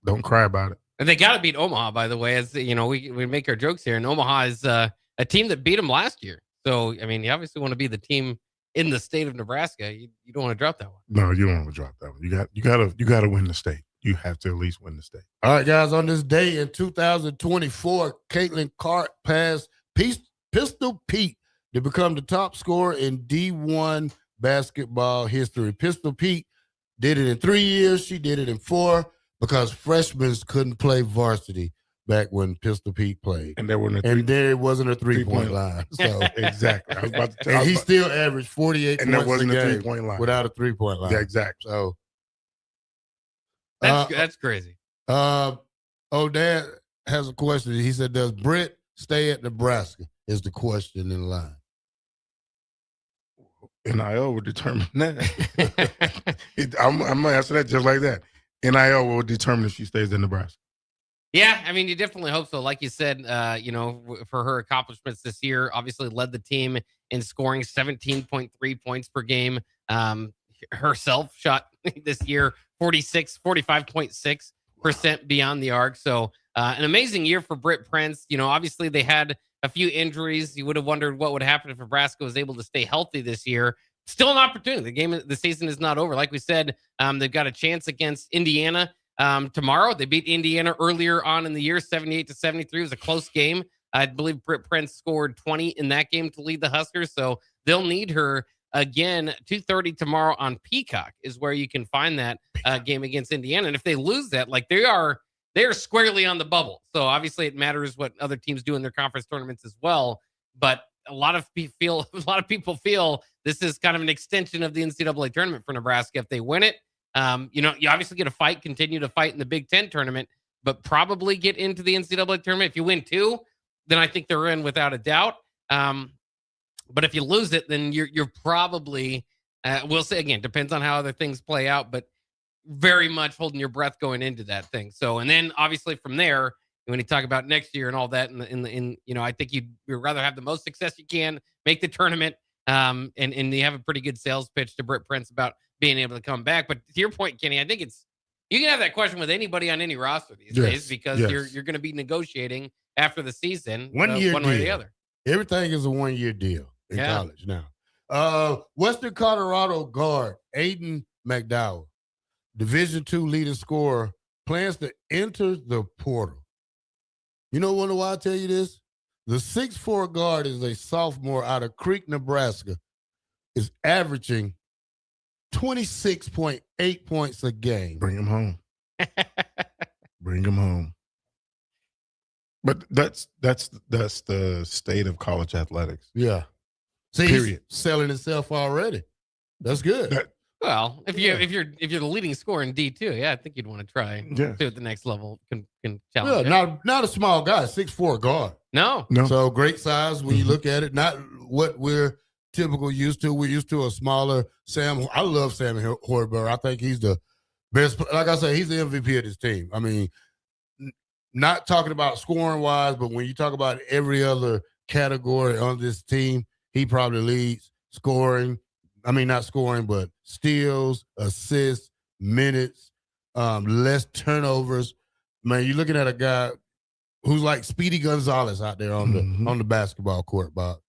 Don't cry about it. And they got to beat Omaha, by the way. As we make our jokes here, and Omaha is a team that beat them last year. So, I mean, you obviously want to be the team in the state of Nebraska. You don't want to drop that one. No, you don't want to drop that one. You gotta win the state. You have to at least win the state. All right, guys. On this day in 2024, Caitlin Cart passed Pistol Pete to become the top scorer in D1 basketball history. Pistol Pete did it in 3 years. She did it in 4 because freshmen couldn't play varsity back when Pistol Pete played. And there wasn't a three-point line. So exactly. I was about to tell he still averaged 48 and points there wasn't a a game three-point line. without a three-point line. Yeah, exactly. So that's crazy. Dad has a question. He said, does Britt stay at Nebraska? Is the question in line. NIL will determine that. I'm going to answer that just like that. NIL will determine if she stays in Nebraska. Yeah, I mean, you definitely hope so. Like you said, for her accomplishments this year, obviously led the team in scoring 17.3 points per game. Herself shot this year 45.6% beyond the arc. So an amazing year for Britt Prince. Obviously they had a few injuries. You would have wondered what would happen if Nebraska was able to stay healthy this year. Still an opportunity. The season is not over. Like we said, they've got a chance against Indiana tomorrow. They beat Indiana earlier on in the year, 78-73. It was a close game. I believe Britt Prince scored 20 in that game to lead the Huskers. So they'll need her again. 2:30 tomorrow on Peacock is where you can find that game against Indiana. And if they lose that, like they're squarely on the bubble. So obviously it matters what other teams do in their conference tournaments as well. But a lot of people feel this is kind of an extension of the NCAA tournament for Nebraska. If they win it, you obviously get a fight, continue to fight in the Big Ten tournament, but probably get into the NCAA tournament. If you win 2, then I think they're in without a doubt. But if you lose it, then you're probably, we'll say again, depends on how other things play out, but very much holding your breath going into that thing. So, and then obviously from there, when you talk about next year and all that, I think you'd rather have the most success you can, make the tournament, and you have a pretty good sales pitch to Britt Prince about being able to come back. But to your point, Kenny, I think you can have that question with anybody on any roster these days because you're going to be negotiating after the season, one way or the other. Everything is a 1-year deal in college now. Western Colorado guard Aiden McDowell, Division II leading scorer, plans to enter the portal. You know why I tell you this? The 6'4" guard is a sophomore out of Creek, Nebraska, is averaging 26.8 points a game. Bring him home. Bring him home. But that's the state of college athletics. Yeah. See, period. Selling itself already. That's good. Well, if you're the leading scorer in D2, I think you'd want to try to at the next level. Can challenge. Yeah, not a small guy, 6'4" guard. No. So great size when you look at it. Not what we're typical used to. We're used to a smaller Sam. I love Sam Hoiberg. I think he's the best. Like I said, he's the MVP of this team. I mean, not talking about scoring wise, but when you talk about every other category on this team, he probably leads scoring. I mean, not scoring, but steals, assists, minutes, less turnovers. Man, you're looking at a guy who's like Speedy Gonzalez out there on the basketball court, Bob.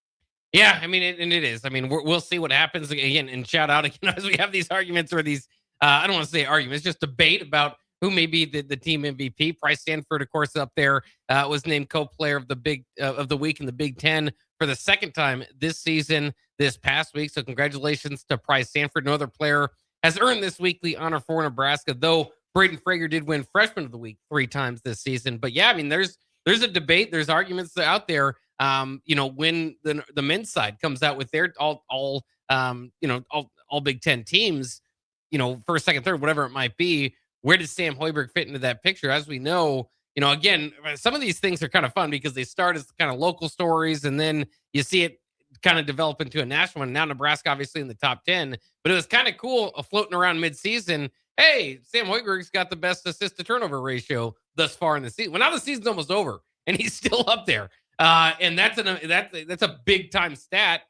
Yeah, I mean, and it is. I mean, we'll see what happens again. And shout out again as we have these arguments or these. I don't want to say arguments, just debate about who may be the team MVP. Price Sanford, of course, up there was named co-player of the week in the Big Ten for the second time this season, this past week. So congratulations to Price Sanford. No other player has earned this weekly honor for Nebraska, though Braden Frager did win Freshman of the Week 3 times this season. But yeah, I mean, there's a debate, there's arguments out there. When the men's side comes out with their all Big Ten teams, first, second, third, whatever it might be, where does Sam Hoiberg fit into that picture? As we know, again, some of these things are kind of fun because they start as kind of local stories and then you see it kind of develop into a national one. Now Nebraska obviously in the top 10, but it was kind of cool floating around midseason. Hey, Sam Hoiberg's got the best assist to turnover ratio thus far in the season. Well, now the season's almost over and he's still up there. And that's a big time stat.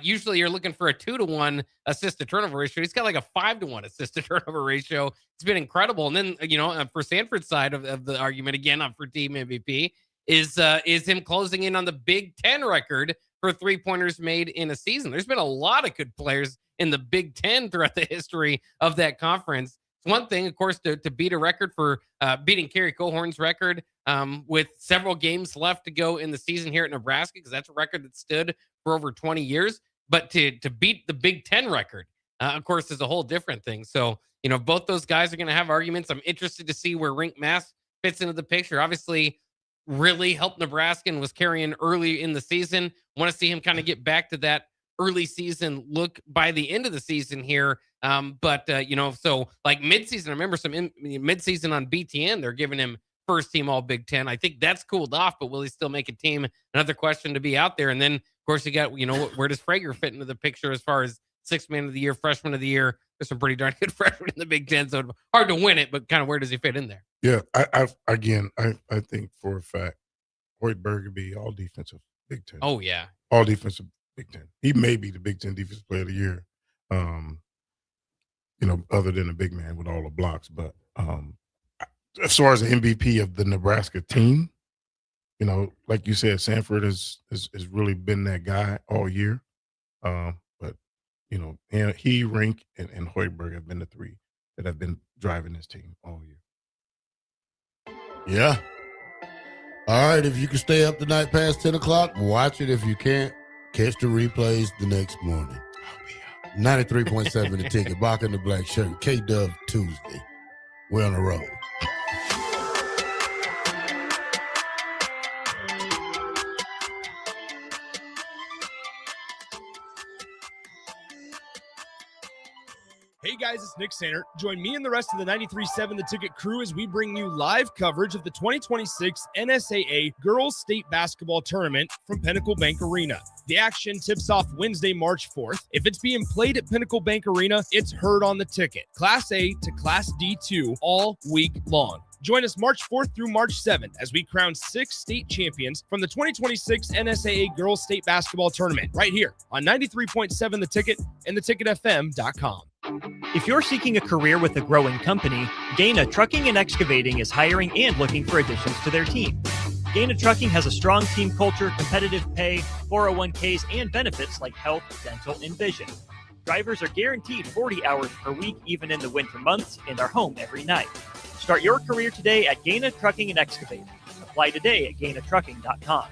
Usually you're looking for a 2-to-1 assist to turnover ratio. He's got like a 5-to-1 assist to turnover ratio. It's been incredible. And then, for Sanford's side of the argument, again, for team MVP is him closing in on the Big Ten record for 3-pointers made in a season. There's been a lot of good players in the Big Ten throughout the history of that conference. It's one thing, of course, to beat a record for beating Kerry Cohorn's record with several games left to go in the season here at Nebraska, because that's a record that stood for over 20 years. But to beat the Big Ten record, of course, is a whole different thing. So, both those guys are going to have arguments. I'm interested to see where Rink Mass fits into the picture. Obviously, really helped Nebraska and was carrying early in the season. Want to see him kind of get back to that early season look by the end of the season here. So like midseason, I remember some midseason on BTN, they're giving him first team all Big Ten. I think that's cooled off, but will he still make a team? Another question to be out there. And then, of course, you got, where does Frager fit into the picture as far as Sixth man of the year, freshman of the year. There's some pretty darn good freshmen in the Big Ten, so hard to win it, but kind of where does he fit in there? Yeah, I think for a fact, Hoyt Burgerby, all defensive Big Ten. Oh, yeah. All defensive Big Ten. He may be the Big Ten Defensive Player of the Year, other than a big man with all the blocks. But as far as the MVP of the Nebraska team, like you said, Sanford has really been that guy all year. But and he, Rink, and Hoiberg have been the three that have been driving this team all year. Yeah. All right, if you can stay up tonight past 10 o'clock, watch it. If you can't, catch the replays the next morning. 93.7 The Ticket, Bock the Blackshirt, K-Dub Tuesday. We're on the road. Hey guys, it's Nick Sainer. Join me and the rest of the 93.7 The Ticket crew as we bring you live coverage of the 2026 NSAA Girls State Basketball Tournament from Pinnacle Bank Arena. The action tips off Wednesday, March 4th. If it's being played at Pinnacle Bank Arena, it's heard on the ticket. Class A to Class D2 all week long. Join us March 4th through March 7th as we crown 6 state champions from the 2026 NSAA Girls State Basketball Tournament right here on 93.7 The Ticket and theticketfm.com. If you're seeking a career with a growing company, Gaina Trucking and Excavating is hiring and looking for additions to their team. Gaina Trucking has a strong team culture, competitive pay, 401ks, and benefits like health, dental, and vision. Drivers are guaranteed 40 hours per week, even in the winter months, and are home every night. Start your career today at Gaina Trucking and Excavating. Apply today at GainaTrucking.com.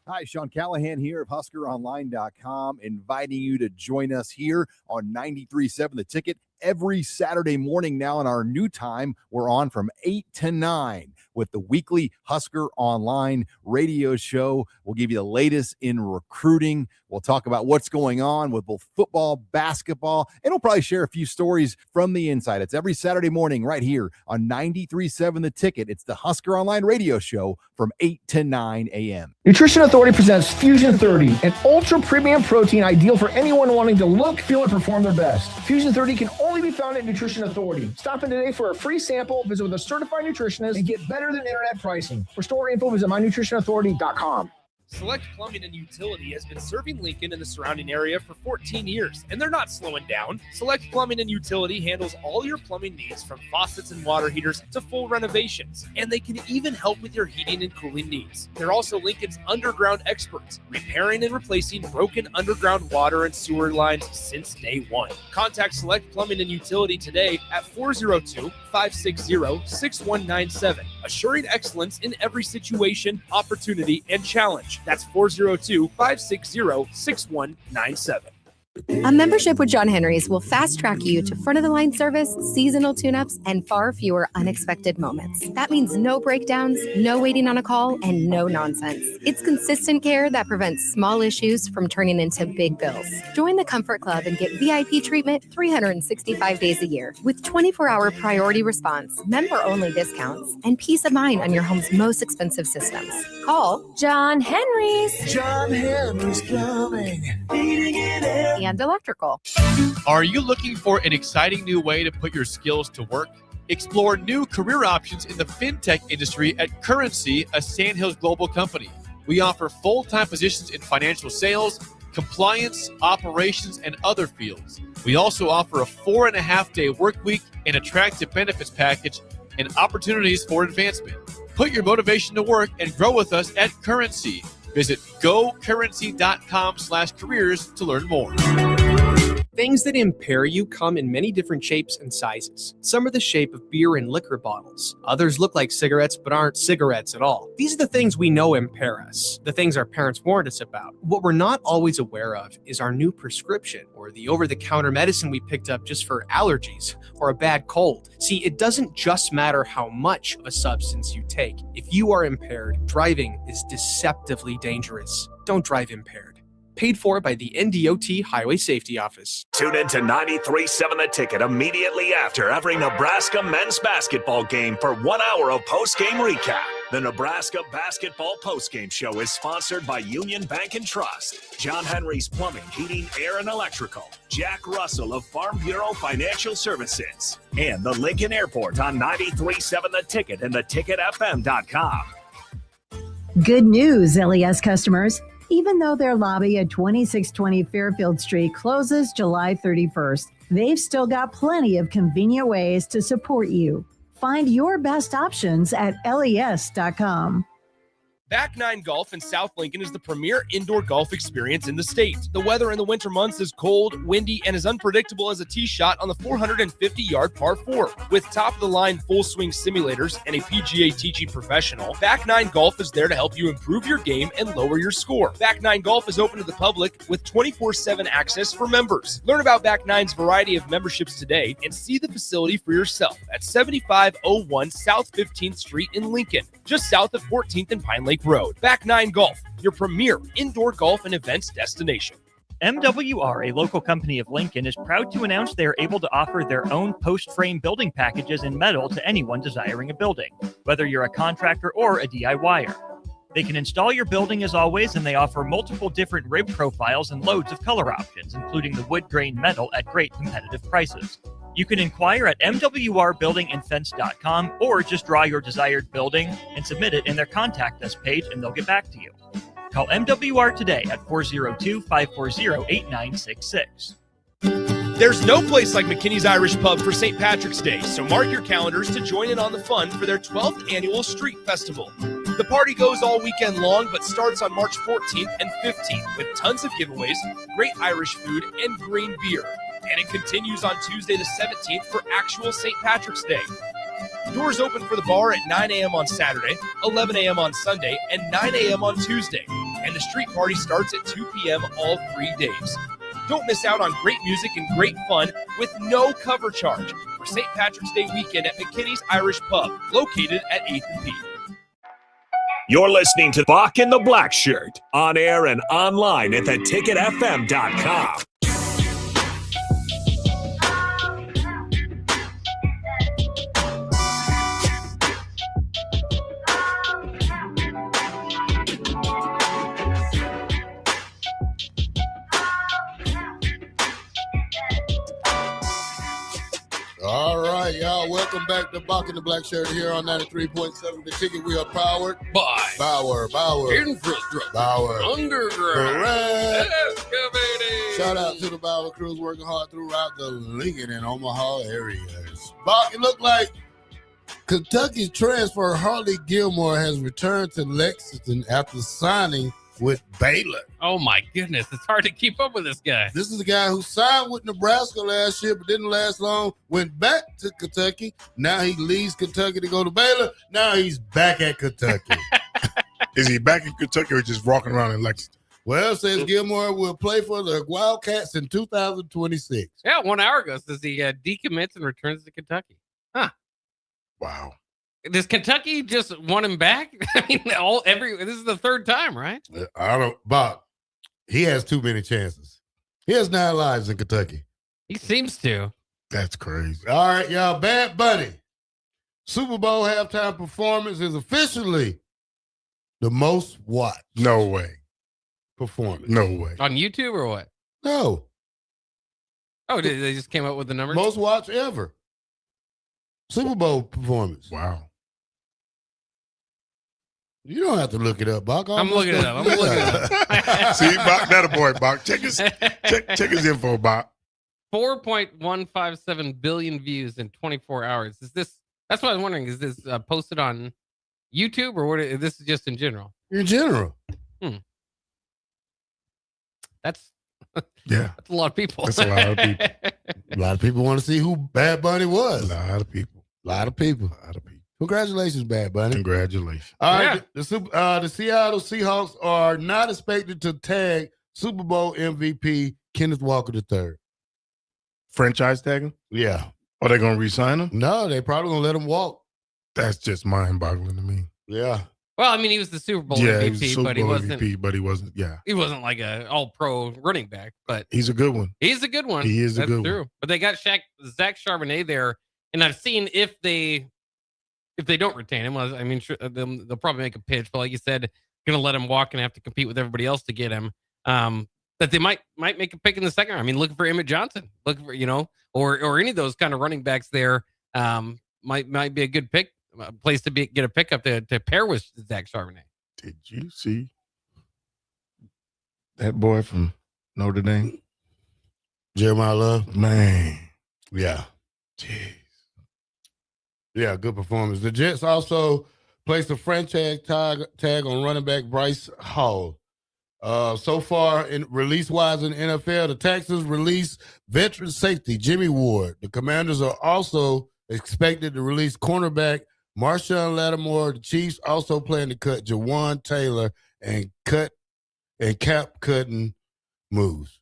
Hi, Sean Callahan here of HuskerOnline.com, inviting you to join us here on 93.7 The Ticket every Saturday morning now in our new time. We're on from 8 to 9 with the weekly Husker Online radio show. We'll give you the latest in recruiting. We'll talk about what's going on with both football, basketball, and we'll probably share a few stories from the inside. It's every Saturday morning right here on 93.7 The Ticket. It's the Husker Online radio show from 8 to 9 a.m. Nutrition Authority presents Fusion 30, an ultra premium protein ideal for anyone wanting to look, feel, and perform their best. Fusion 30 can only be found at Nutrition Authority. Stop in today for a free sample, visit with a certified nutritionist, and get better than internet pricing. For store info, visit mynutritionauthority.com. Select Plumbing and Utility has been serving Lincoln and the surrounding area for 14 years, and they're not slowing down. Select Plumbing and Utility handles all your plumbing needs from faucets and water heaters to full renovations, and they can even help with your heating and cooling needs. They're also Lincoln's underground experts, repairing and replacing broken underground water and sewer lines since day one. Contact Select Plumbing and Utility today at 402-560-6197, assuring excellence in every situation, opportunity, and challenge. That's 402-560-6197. A membership with John Henry's will fast track you to front of the line service, seasonal tune-ups, and far fewer unexpected moments. That means no breakdowns, no waiting on a call, and no nonsense. It's consistent care that prevents small issues from turning into big bills. Join the Comfort Club and get VIP treatment 365 days a year with 24-hour priority response, member-only discounts, and peace of mind on your home's most expensive systems. Call John Henry's. John Henry's Plumbing. Heating and air. And electrical. Are you looking for an exciting new way to put your skills to work? Explore new career options in the fintech industry at Currency, a Sandhills global company. We offer full-time positions in financial sales, compliance, operations, and other fields. We also offer a 4.5-day work week, an attractive benefits package, and opportunities for advancement. Put your motivation to work and grow with us at Currency. Visit gocurrency.com/careers to learn more. Things that impair you come in many different shapes and sizes. Some are the shape of beer and liquor bottles. Others look like cigarettes but aren't cigarettes at all. These are the things we know impair us, the things our parents warned us about. What we're not always aware of is our new prescription or the over-the-counter medicine we picked up just for allergies or a bad cold. See, it doesn't just matter how much of a substance you take. If you are impaired, driving is deceptively dangerous. Don't drive impaired. Paid for by the NDOT Highway Safety Office. Tune in to 93.7 The Ticket immediately after every Nebraska men's basketball game for 1 hour of post-game recap. The Nebraska Basketball Postgame Show is sponsored by Union Bank and Trust, John Henry's Plumbing, Heating, Air, and Electrical, Jack Russell of Farm Bureau Financial Services, and the Lincoln Airport on 93.7 The Ticket and theticketfm.com. Good news, LES customers. Even though their lobby at 2620 Fairfield Street closes July 31st, they've still got plenty of convenient ways to support you. Find your best options at les.com. Back Nine Golf in South Lincoln is the premier indoor golf experience in the state. The weather in the winter months is cold, windy, and as unpredictable as a tee shot on the 450-yard par 4. With top-of-the-line full-swing simulators and a PGA TG professional, Back Nine Golf is there to help you improve your game and lower your score. Back Nine Golf is open to the public with 24/7 access for members. Learn about Back Nine's variety of memberships today and see the facility for yourself at 7501 South 15th Street in Lincoln, just south of 14th and Pine Lake Road. Back Nine Golf, your premier indoor golf and events destination. MWR, a local company of Lincoln, is proud to announce they are able to offer their own post-frame building packages in metal to anyone desiring a building, whether you're a contractor or a DIYer. They can install your building as always, and they offer multiple different rib profiles and loads of color options, including the wood grain metal at great competitive prices. You can inquire at mwrbuildingandfence.com or just draw your desired building and submit it in their Contact Us page, and they'll get back to you. Call MWR today at 402-540-8966. There's no place like McKinney's Irish Pub for St. Patrick's Day, so mark your calendars to join in on the fun for their 12th annual Street Festival. The party goes all weekend long, but starts on March 14th and 15th with tons of giveaways, great Irish food, and green beer. And it continues on Tuesday the 17th for actual St. Patrick's Day. Doors open for the bar at 9 a.m. on Saturday, 11 a.m. on Sunday, and 9 a.m. on Tuesday. And the street party starts at 2 p.m. all 3 days. Don't miss out on great music and great fun with no cover charge for St. Patrick's Day weekend at McKinney's Irish Pub, located at 8th and P. You're listening to Bock the Blackshirt, on air and online at theticketfm.com. All right, y'all. Welcome back to Bock the Blackshirt here on 93.7 The Ticket. We are powered by Bauer, Infrastructure, Bauer, Underground, Excavating. Shout out to the Bauer crews working hard throughout the Lincoln and Omaha areas. Bock, it looked like Kentucky's transfer Harley Gilmore has returned to Lexington after signing with Baylor. Oh my goodness, it's hard to keep up with this guy. This is a guy who signed with Nebraska last year but didn't last long, went back to Kentucky. Now he leaves Kentucky to go to Baylor. Now he's back at Kentucky. Is he back in Kentucky or just walking around in Lexington? Well, it says Gilmore will play for the Wildcats in 2026. Yeah, 1 hour ago says he decommits and returns to Kentucky. Huh. Wow. Does Kentucky just want him back? I mean, this is the third time, right? I don't, Bob. He has too many chances. He has 9 lives in Kentucky. He seems to. That's crazy. All right, y'all. Bad Bunny. Super Bowl halftime performance is officially the most watched. No way. Performance. No way. On YouTube or what? No. Oh, they just came up with the numbers? Most watched ever. Super Bowl performance. Wow. You don't have to look it up, Bach. I'm looking it up. See, Bach, that a boy, Bach. Check his info, Bach. 4.157 billion views in 24 hours. That's what I was wondering. Is this posted on YouTube or what? This is just in general? In general. That's yeah. That's a lot of people. That's a lot of people. A lot of people want to see who Bad Bunny was. A lot of people. Congratulations, Bad Bunny. Congratulations. All right, the Seattle Seahawks are not expected to tag Super Bowl MVP Kenneth Walker III. Franchise tag him? Yeah. Are they going to re-sign him? No, they probably going to let him walk. That's just mind-boggling to me. Yeah. Well, I mean, he was the Super Bowl MVP, he was Super but he Bowl wasn't. MVP, but he wasn't. Yeah. He wasn't like a all-pro running back, but he's a good one. He's a good one. He is a That's good true. one. But they got Zach Charbonnet there, and I've seen if they if they don't retain him, well, I mean, sure, they'll probably make a pitch, but like you said, going to let him walk and have to compete with everybody else to get him. That they might make a pick in the second round. I mean, looking for Emmett Johnson, looking for, or any of those kind of running backs there, might be a good pick, place to get a pickup to pair with Zach Charbonnet. Did you see that boy from Notre Dame? Jeremiah Love? Man. Yeah. Jeez. Yeah, good performance. The Jets also placed a franchise tag on running back Bryce Hall. So far, in release-wise in the NFL, the Texans released veteran safety Jimmy Ward. The Commanders are also expected to release cornerback Marshawn Lattimore. The Chiefs also plan to cut Jawan Taylor and cap cutting moves.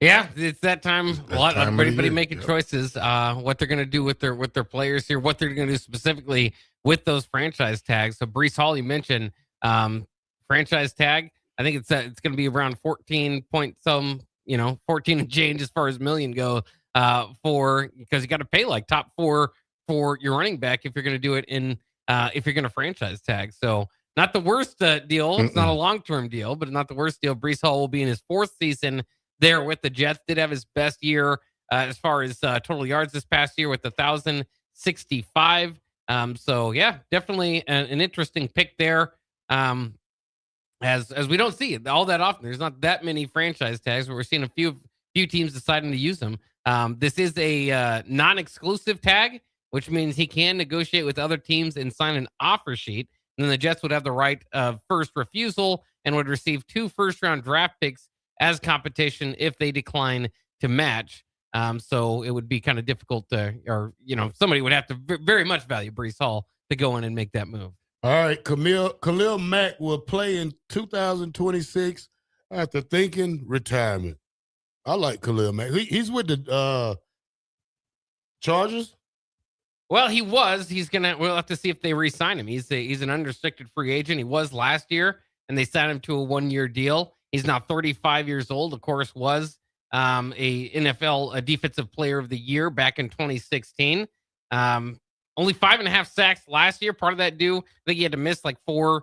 Yeah, it's that time. Everybody making choices. What they're going to do with their players here. What they're going to do specifically with those franchise tags. So Breece Hall, you mentioned franchise tag. I think it's going to be around 14 point some, 14 and change as far as million go. Because you got to pay like top 4 for your running back if you're going to do it if you're going to franchise tag. So not the worst deal. It's not a long-term deal, but not the worst deal. Breece Hall will be in his 4th season there with the Jets. Did have his best year as far as total yards this past year with 1,065. So yeah, definitely an interesting pick there. As we don't see it all that often. There's not that many franchise tags, but we're seeing a few teams deciding to use them. This is a non-exclusive tag, which means he can negotiate with other teams and sign an offer sheet. And then the Jets would have the right of first refusal and would receive 2 first-round draft picks as competition if they decline to match. So it would be kind of difficult somebody would have to very much value Breece Hall to go in and make that move. All right, Khalil Mack will play in 2026 after thinking retirement. I like Khalil Mack. He's with the Chargers. Well, he was. We'll have to see if they re-sign him. He's an unrestricted free agent. He was last year, and they signed him to a 1-year deal. He's now 35 years old. Of course, was a NFL Defensive Player of the Year back in 2016. Only 5.5 sacks last year. Part of that I think he had to miss like 4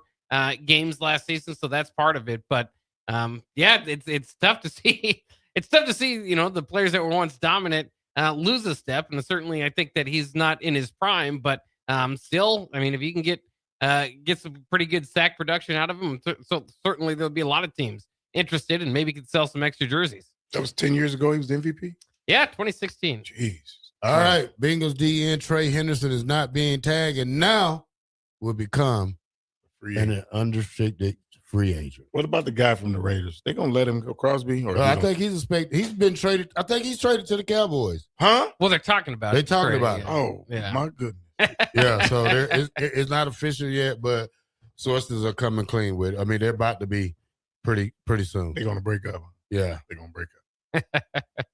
games last season, so that's part of it. But it's tough to see. It's tough to see, the players that were once dominant lose a step. And certainly, I think that he's not in his prime. But still, I mean, if you can get some pretty good sack production out of him, so certainly there'll be a lot of teams interested, and maybe could sell some extra jerseys. That was 10 years ago. He was the MVP. Yeah, 2016. Jeez. All right, Bengals DN Trey Henderson is not being tagged, and now will become an unrestricted free agent. What about the guy from the Raiders? They gonna let him go, Crosby? Or I think he's been traded. I think he's traded to the Cowboys. Huh? Well, they're talking about it. They're talking about it. Oh, yeah. My goodness. Yeah, so it's not official yet, but sources are coming clean with it. I mean, they're about to be pretty soon. They're gonna break up. Yeah, they're gonna break up.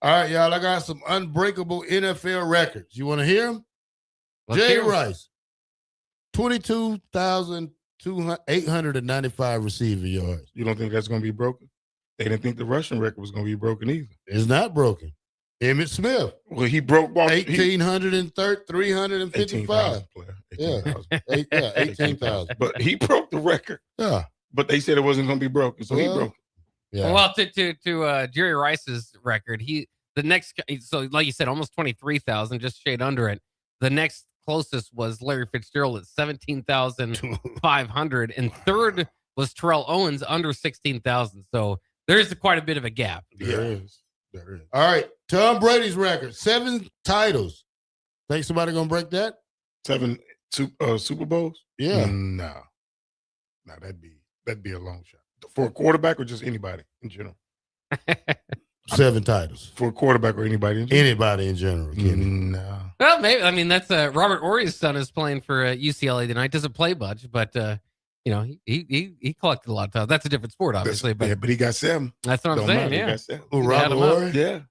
All right, y'all. I got some unbreakable NFL records. You want to hear them? Jay Rice, 22,895 receiving yards. You don't think that's going to be broken? They didn't think the rushing record was going to be broken either. It's not broken. Emmitt Smith. Well, he broke 355. 18,000. But he broke the record. Yeah. But they said it wasn't going to be broken, so he broke it. Yeah. Well, to Jerry Rice's record, so like you said, almost 23,000, just shade under it. The next closest was Larry Fitzgerald at 17,500, and third was Terrell Owens under 16,000. So there is quite a bit of a gap. There is. All right, Tom Brady's record, 7 titles. Think somebody gonna break that? 7 Super Bowls? Yeah. No, that'd be a long shot. For a quarterback or just anybody in general? 7 titles. For a quarterback or anybody in general? Anybody in general. No. Well, maybe. I mean, that's Robert Ory's son is playing for UCLA tonight. Doesn't play much, but he collected a lot of time. That's a different sport, obviously. But he got 7. That's what I'm saying. Yeah. Robert Ory? Yeah.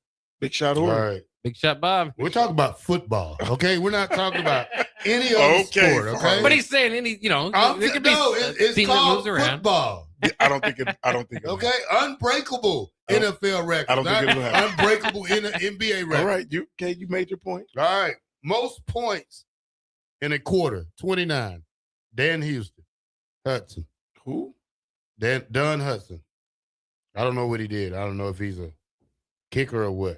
Big shot Ory. All right. Big shot Bob. We're talking about football, okay? We're not talking about any other sport, okay? But he's saying there could be it's team called that moves around. football. I don't think it. Okay, unbreakable NFL record. I don't think it will happen. Unbreakable in the NBA record. All right, you made your point. All right, most points and a quarter, 29. Dan Hudson. Who? Don Hudson. I don't know what he did. I don't know if he's a kicker or what.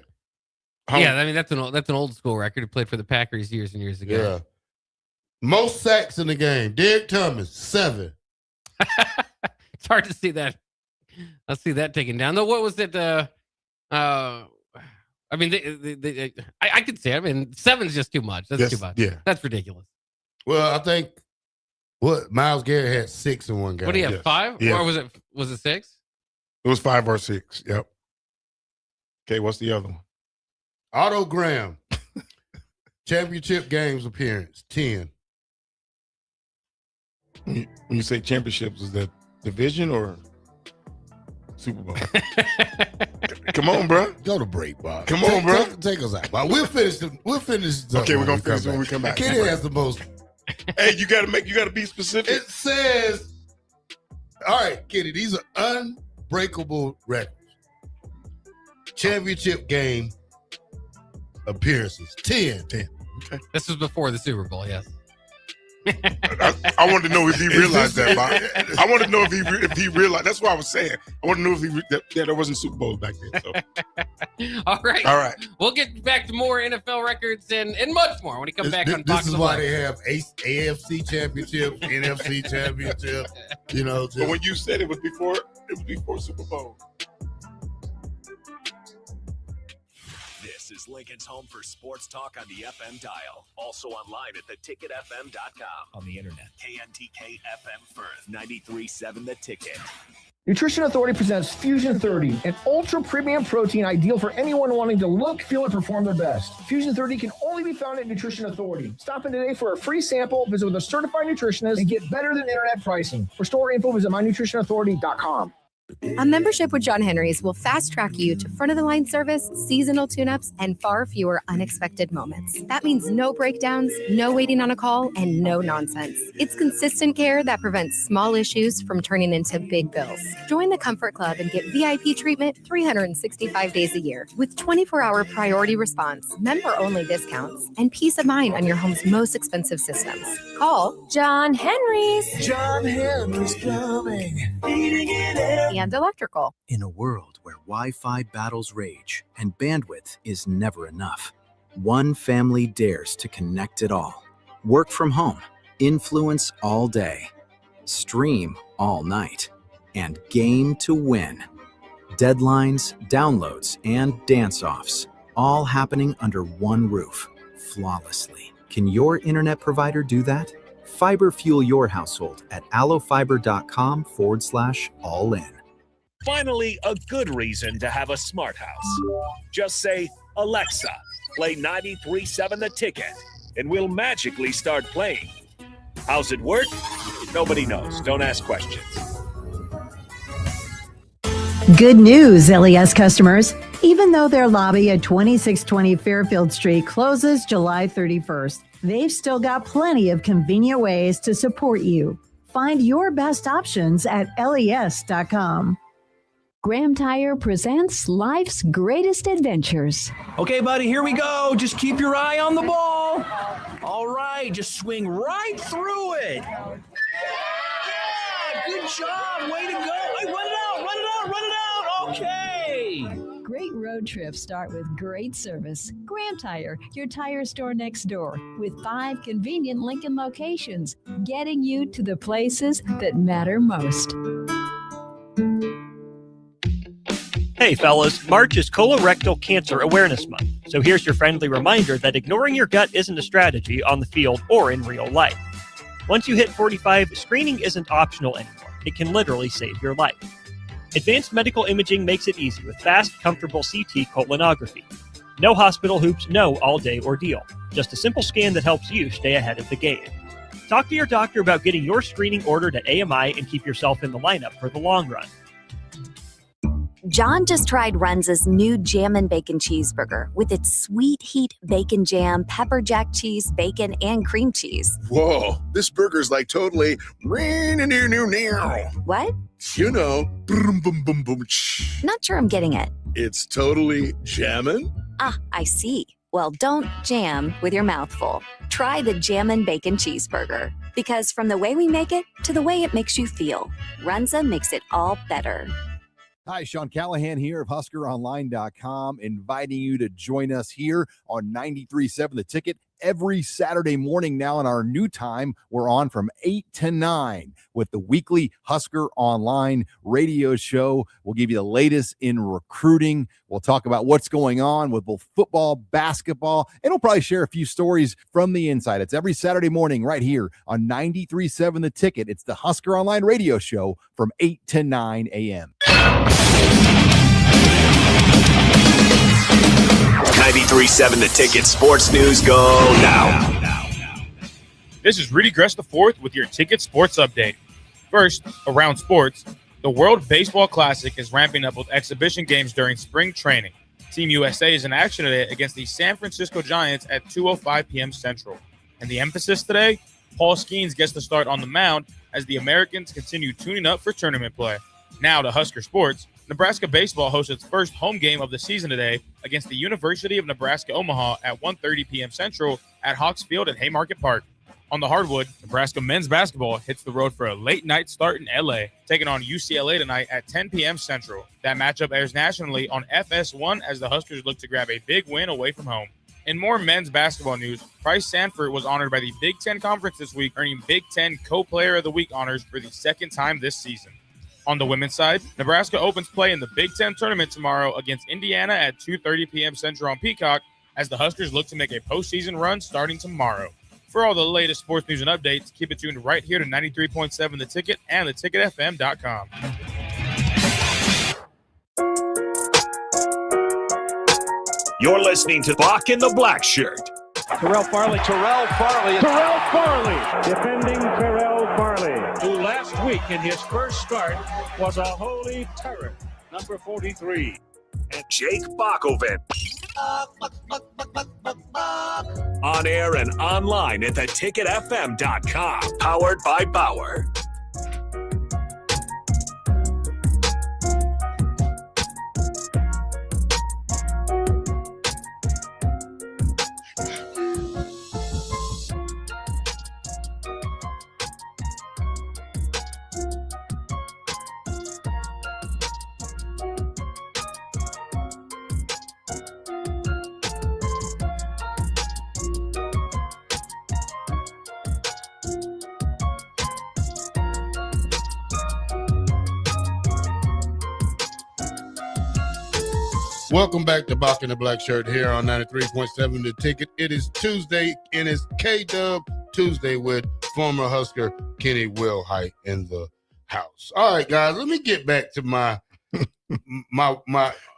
Yeah, I mean that's an old school record. He played for the Packers years and years ago. Yeah. Most sacks in the game. Derek Thomas, 7. It's hard to see that. I'll see that taken down. Though, what was it? I mean, I could say. I mean, 7's just too much. That's too much. Yeah, that's ridiculous. Well, I think Myles Garrett had 6 in one game. What do you have? 5? Yeah. Or was it 6? It was 5 or 6. Yep. Okay, what's the other one? Otto Graham. Championship games appearance, 10. When you say championships, is that division or Super Bowl? Come on, bro. Go to break, Bob. Come on, bro. Take us out, Bob. We'll finish. Okay, we're gonna finish when we come back. Kenny has the most. Hey, you gotta be specific. It says, all right, Kenny, these are unbreakable records. Championship game appearances, 10. Okay. This was before the Super Bowl, yes. I wanted to know if he realized that, Bob. I wanted to know if he realized. That's what I was saying. I want to know if there wasn't Super Bowls back then. So. All right. All right. We'll get back to more NFL records and much more when we come back on Bock This the is why Blackshirt. they have AFC championships, NFC championships. You know, But when you said it was before Super Bowl. This is Lincoln's home for sports talk on the FM dial. Also online at theticketfm.com. On the internet. KNTK FM Firth, 93.7 The Ticket. Nutrition Authority presents Fusion 30, an ultra premium protein ideal for anyone wanting to look, feel, and perform their best. Fusion 30 can only be found at Nutrition Authority. Stop in today for a free sample, visit with a certified nutritionist, and get better than internet pricing. For store info, visit mynutritionauthority.com. A membership with John Henry's will fast track you to front of the line service, seasonal tune-ups, and far fewer unexpected moments. That means no breakdowns, no waiting on a call, and no nonsense. It's consistent care that prevents small issues from turning into big bills. Join the Comfort Club and get VIP treatment 365 days a year with 24-hour priority response, member-only discounts, and peace of mind on your home's most expensive systems. Call John Henry's. John Henry's Plumbing. Heating and electrical. In a world where Wi-Fi battles rage and bandwidth is never enough, one family dares to connect it all. Work from home, influence all day, stream all night, and game to win. Deadlines, downloads, and dance-offs, all happening under one roof, flawlessly. Can your internet provider do that? Fiber fuel your household at allofiber.com/all-in. Finally, a good reason to have a smart house. Just say, Alexa, play 93.7 The Ticket, and we'll magically start playing. How's it work? Nobody knows. Don't ask questions. Good news, LES customers. Even though their lobby at 2620 Fairfield Street closes July 31st, they've still got plenty of convenient ways to support you. Find your best options at les.com. Graham Tire presents life's greatest adventures. Okay, buddy, here we go. Just keep your eye on the ball. All right, just swing right through it. Yeah, good job. Way to go. Hey, run it out. Okay. Great road trips start with great service. Graham Tire, your tire store next door, with 5 convenient Lincoln locations, getting you to the places that matter most. Hey fellas, March is Colorectal Cancer Awareness Month. So here's your friendly reminder that ignoring your gut isn't a strategy on the field or in real life. Once you hit 45, screening isn't optional anymore. It can literally save your life. Advanced medical imaging makes it easy with fast, comfortable CT colonography. No hospital hoops, no all-day ordeal. Just a simple scan that helps you stay ahead of the game. Talk to your doctor about getting your screening ordered at AMI and keep yourself in the lineup for the long run. John just tried Runza's new Jammin' Bacon Cheeseburger with its sweet heat bacon jam, pepper jack cheese, bacon, and cream cheese. Whoa, this burger's like totally... What? You know, boom, boom, boom, boom. Not sure I'm getting it. It's totally jammin'. Ah, I see. Well, don't jam with your mouth full. Try the Jammin' Bacon Cheeseburger. Because from the way we make it to the way it makes you feel, Runza makes it all better. Hi, Sean Callahan here of HuskerOnline.com, inviting you to join us here on 93.7 The Ticket every Saturday morning now in our new time. We're on from 8 to 9 with the weekly Husker Online radio show. We'll give you the latest in recruiting. We'll talk about what's going on with both football, basketball, and we'll probably share a few stories from the inside. It's every Saturday morning right here on 93.7 The Ticket. It's the Husker Online radio show from 8 to 9 a.m. 93.7 The Ticket Sports News go now. This is Rudy Gress IV with your Ticket Sports Update. First, around sports, the World Baseball Classic is ramping up with exhibition games during spring training. Team USA is in action today against the San Francisco Giants at 2:05 p.m. Central. And the emphasis today, Paul Skeens gets the start on the mound as the Americans continue tuning up for tournament play. Now to Husker sports. Nebraska baseball hosts its first home game of the season today against the University of Nebraska-Omaha at 1:30 p.m. Central at Hawks Field at Haymarket Park. On the hardwood, Nebraska men's basketball hits the road for a late-night start in L.A., taking on UCLA tonight at 10 p.m. Central. That matchup airs nationally on FS1 as the Huskers look to grab a big win away from home. In more men's basketball news, Bryce Sanford was honored by the Big Ten Conference this week, earning Big Ten Co-Player of the Week honors for the second time this season. On the women's side, Nebraska opens play in the Big Ten tournament tomorrow against Indiana at 2:30 p.m. Central on Peacock as the Huskers look to make a postseason run starting tomorrow. For all the latest sports news and updates, keep it tuned right here to 93.7 The Ticket and theticketfm.com. You're listening to Bock the Blackshirt. Terrell Farley, defending Terrell Farley, who last week in his first start was a holy terror, number 43. And Jake Bockoven. On air and online at theticketfm.com. Powered by Bauer. Welcome back to Bock the Blackshirt here on 93.7 The Ticket. It is Tuesday, and it's K-Dub Tuesday with former Husker Kenny Wilhite in the house. All right, guys, let me get back to my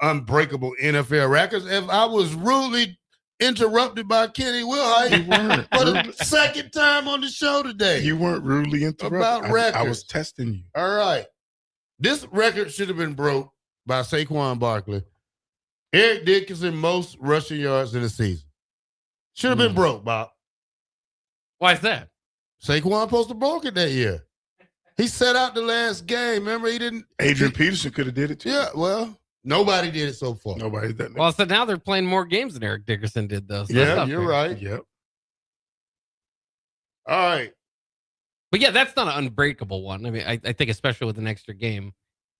unbreakable NFL records. If I was rudely interrupted by Kenny Wilhite for the second time on the show today. You weren't rudely interrupted. About records. I was testing you. All right. This record should have been broke by Saquon Barkley. Eric Dickerson, most rushing yards in the season. Should have been broke, Bob. Why is that? Saquon supposed to broke it that year. He set out the last game. Remember, he didn't. Adrian Peterson could have did it too. Yeah, well, nobody did it so far. Nobody did that. Well, so now they're playing more games than Eric Dickerson did, though. So Yeah, you're right. Yep. All right. But yeah, that's not an unbreakable one. I mean, I think especially with an extra game.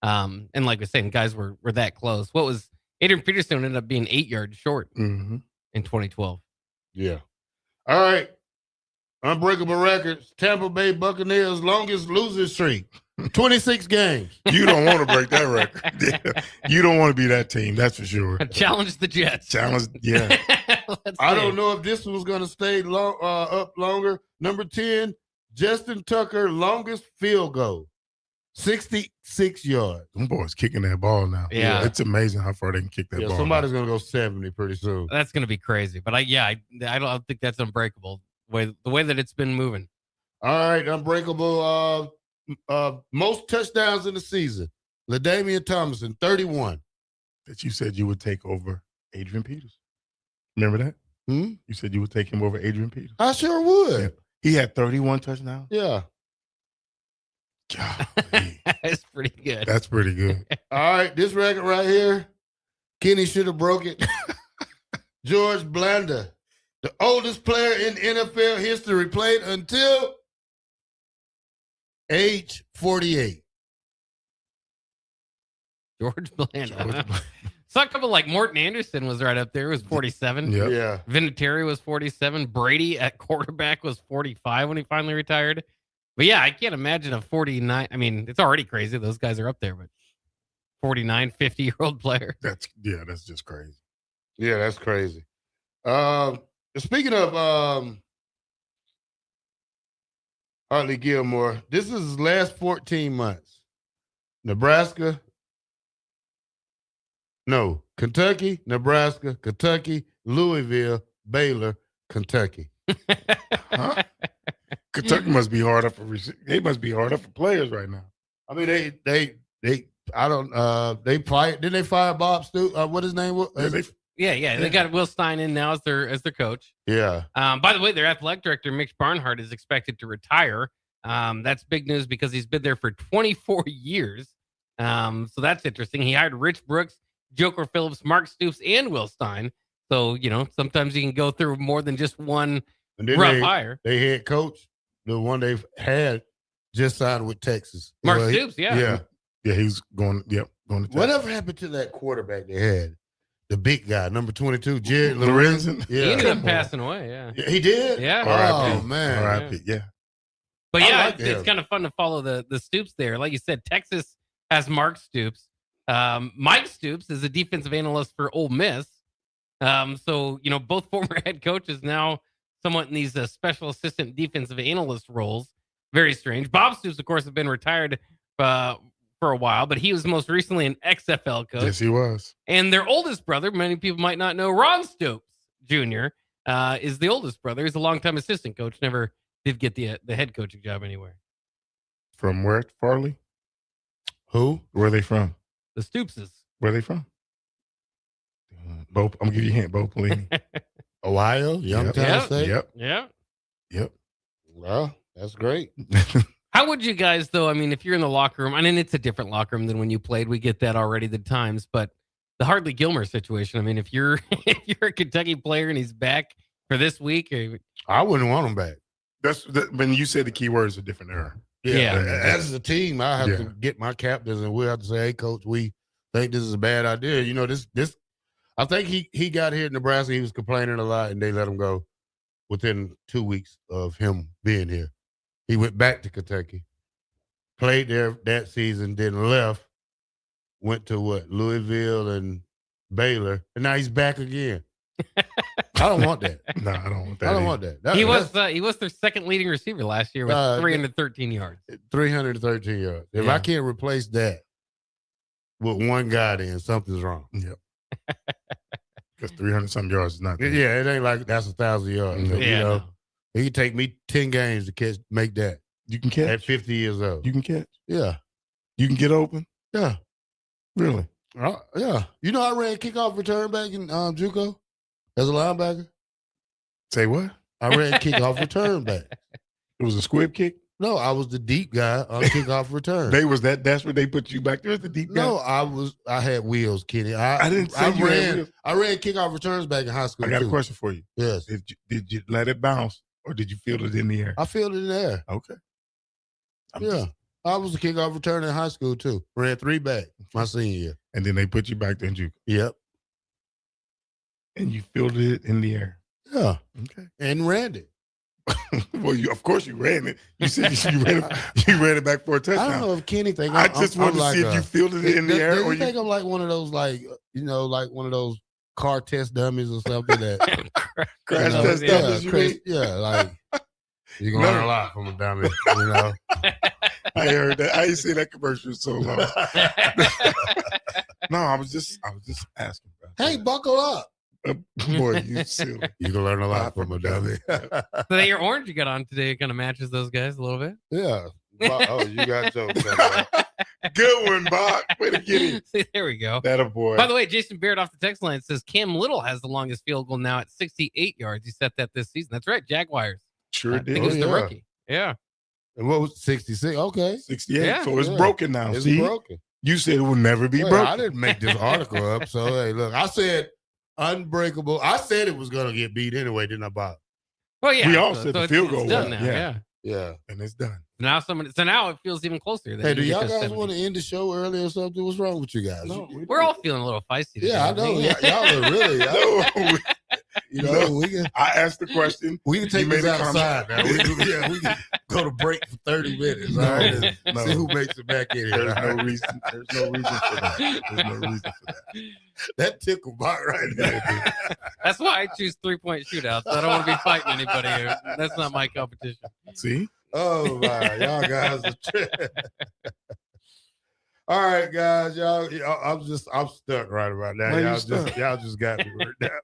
And like I was saying, guys were that close. What was Adrian Peterson ended up being 8 yards short in 2012. Yeah. All right. Unbreakable records. Tampa Bay Buccaneers' longest losing streak. 26 games. You don't want to break that record. You don't want to be that team, that's for sure. Challenge the Jets. Yeah. I don't know if this was going to stay up longer. Number 10, Justin Tucker, longest field goal. 66 yards. Them boys kicking that ball now. Yeah. It's amazing how far they can kick that ball. Somebody's going to go 70 pretty soon. That's going to be crazy. But I don't think that's unbreakable. The way that it's been moving. All right, unbreakable. Most touchdowns in the season. LaDainian Tomlinson, 31. That you said you would take over Adrian Peters. Remember that? You said you would take him over Adrian Peters. I sure would. Yeah. He had 31 touchdowns. Yeah. That's pretty good. That's pretty good. All right, this record right here, Kenny should have broke it. George Blanda, the oldest player in NFL history, played until age 48. George Blanda. Saw a couple like Morton Anderson was right up there. It was 47. Yep. Yeah. Vinatieri was 47. Brady at quarterback was 45 when he finally retired. But yeah, I can't imagine a 49. I mean, it's already crazy. Those guys are up there, but 49, 50-year-old player. That's just crazy. Yeah, that's crazy. Speaking of Hartley Gilmore, this is his last 14 months. Kentucky, Nebraska, Kentucky, Louisville, Baylor, Kentucky. Huh? Kentucky must be hard up for they must be hard up for players right now. I mean, they fired. Didn't they fire Bob Stoops? What his name was? Yeah. They got Will Stein in now as their coach. Yeah. By the way, their athletic director, Mitch Barnhart, is expected to retire. That's big news because he's been there for 24 years. So that's interesting. He hired Rich Brooks, Joker Phillips, Mark Stoops, and Will Stein. So, sometimes you can go through more than just one rough hire. They head coach, the one they've had, just signed with Texas. Mark Stoops, yeah. Yeah, he's going, going to Texas. Whatever happened to that quarterback they had? The big guy, number 22, Jared Lorenzen. Yeah. He ended up passing away, yeah. He did? Yeah. Oh, man. R.I.P. Yeah. But yeah, it's kind of fun to follow the Stoops there. Like you said, Texas has Mark Stoops. Mike Stoops is a defensive analyst for Ole Miss. So, both former head coaches now somewhat in these special assistant defensive analyst roles. Very strange. Bob Stoops, of course, has been retired for a while, but he was most recently an XFL coach. Yes, he was. And their oldest brother, many people might not know, Ron Stoops Jr., is the oldest brother. He's a longtime assistant coach. Never did get the head coaching job anywhere. From where, Farley? Who? Where are they from? The Stoopses. Where are they from? Bo, I'm going to give you a hint. Bo Pelini. Ohio? Youngstown State? Yep. Well, that's great. How would you guys, though, if you're in the locker room, it's a different locker room than when you played. We get that already the times, but the Hartley Gilmer situation, if you're a Kentucky player and he's back for this week, I wouldn't want him back. When you said the key word is a different era. Yeah. As a team, I have to get my captains and we'll have to say, hey, coach, we think this is a bad idea. This I think he got here in Nebraska. He was complaining a lot, and they let him go within 2 weeks of him being here. He went back to Kentucky, played there that season, then left, went to Louisville and Baylor, and now he's back again. I don't want that. No, I don't want that. I don't want that. He was their second leading receiver last year with 313 yards. 313 yards. If I can't replace that with one guy, then something's wrong. Yep. Because 300-something yards is not. Yeah, it ain't like that's 1,000 yards. No. It can take me 10 games to make that. You can catch at 50 years old. You can catch. Yeah. You can get open. Yeah. Really? Yeah. I ran kickoff return back in JUCO as a linebacker. Say what? I ran kickoff return back. It was a squib kick? No, I was the deep guy on kickoff return. They was that desperate they put you back there as the deep guy? No, I had wheels, Kenny. I ran kickoff returns back in high school. I got a question for you. Yes. Did you let it bounce or did you feel it in the air? I feel it in the air. Okay. I was a kickoff return in high school too. Ran 3 back my senior year. And then they put you back there in JUCO. Yep. And you feel it in the air. Yeah. Okay. And ran it. Well, of course you ran it. You said you ran it back for a touchdown. I don't know if Kenny think I just wanted to see if you feel it in the air. Do you think I'm like one of those, like one of those car test dummies or something that crash test dummies? Yeah, like you can learn a lot from a dummy. I heard that. I ain't seen that commercial so long. No, I was just asking. Hey, buckle up. Boy, you silly. You can learn a lot from a dummy. So your orange you got on today kind of matches those guys a little bit. Yeah. Oh, you got jokes. Good one, Bob. Way to get him. See, there we go. That a boy. By the way, Jason Baird off the text line says Cam Little has the longest field goal now at 68 yards. He set that this season. That's right, Jaguars. Sure I did. think it was the rookie. Yeah. And what was 66? Okay. 68. Yeah. So it's broken now. It's See? broken. You said it will never be broken. I didn't make this article up. So, hey, look, I said Unbreakable. I said it was going to get beat anyway, didn't I, Bob? Well, yeah. We all said the field goal it's done was. now. Yeah. Yeah. And it's done. So now it feels even closer. Hey, do y'all guys want to end the show early or something? What's wrong with you guys? No, We're all feeling a little feisty. Yeah, I know. Y'all are really. I asked the question. We can take this outside now. We can go to break for 30 minutes. All right, and see who makes it back in here. There's no reason. There's no reason for that. There's no reason for that. That tickled Bart right there. That's why I choose 3-point shootouts. I don't want to be fighting anybody here. That's not my competition. See? Oh my, y'all guys. All right, guys, I'm stuck right about now. Y'all just got me right now.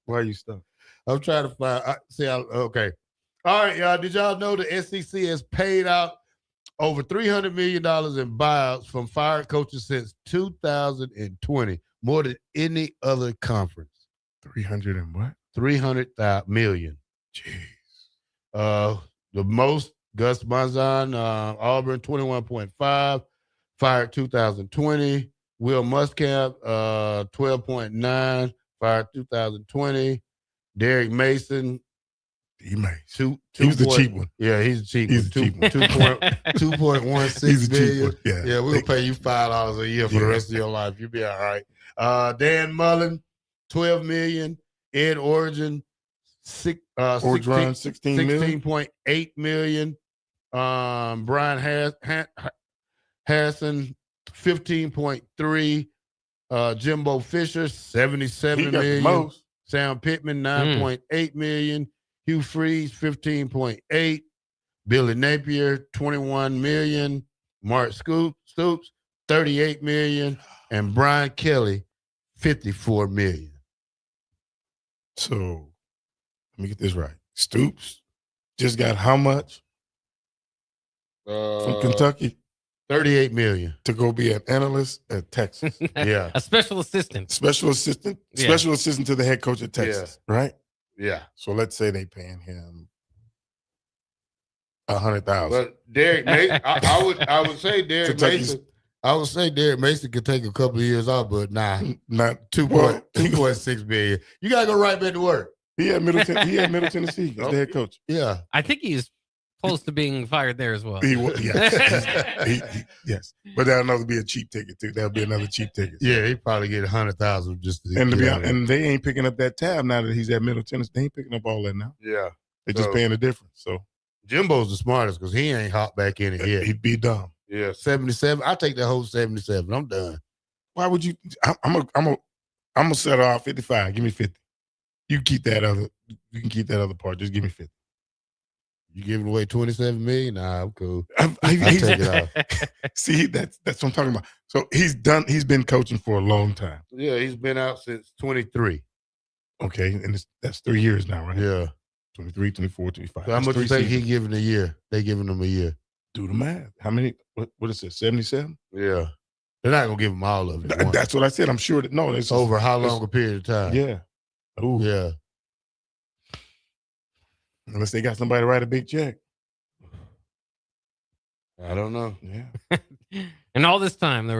Why are you stuck? I'm trying to find. Okay. All right, y'all. Did y'all know the SEC has paid out over $300 million in buyouts from fired coaches since 2020, more than any other conference? 300 and what? 300 million. Jeez. The most, Gus Malzahn, Auburn, 21.5, fired 2020. Will Muscamp, 12.9, fired 2020. Derek Mason, he was the cheap one. Yeah, he's the cheap He's one. the cheap one. 2.16 million. Yeah, we'll pay you $5 a year for the rest of your life. You'll be all right. Dan Mullen, 12 million. Ed Orgeron, 16.8 million. Brian Hassan, 15.3. Jimbo Fisher, 77 million. Most. Sam Pittman, 9.8 million. Hugh Freeze, 15.8. Billy Napier, 21 million. Mark Stoops, 38 million. And Brian Kelly, 54 million. So let me get this right. Stoops just got how much from Kentucky? 38 million to go be an analyst at Texas. Yeah, a special assistant. Special assistant to the head coach at Texas, right? Yeah. So let's say they paying him $100,000. But Derek Mason, I would say Derek Mason. I would say Derek Mason could take a couple of years off, but not 2.6 million. You gotta go right back to work. He had Middle Tennessee as the head coach. Yeah, I think he's close to being fired there as well. Yes. But that'll be a cheap ticket too. That'll be another cheap ticket. Yeah, he probably get 100,000 just to and to be honest, and they ain't picking up that tab now that he's at Middle Tennessee. They ain't picking up all that now. Yeah, they're just paying the difference. So Jimbo's the smartest because he ain't hopped back in it yet. He'd be dumb. Yeah, 77. I take that whole 77. I'm done. Why would you? I'm gonna settle out 55. Give me 50. You keep that other. You can keep that other part. Just give me 50. You giving away 27 million? Nah, I'm cool. I take it off. See, that's what I'm talking about. So he's been coaching for a long time. Yeah, he's been out since 23. Okay, and that's 3 years now, right? Yeah. 23, 24, 25. So how much you think he giving a year? They giving him a year. Do the math. How many? What is it? 77? Yeah. They're not gonna give him all of it. That's what I said. I'm sure that it's over how long a period of time? Yeah. Oh yeah. Unless they got somebody to write a big check. I don't know. Yeah. And all this time there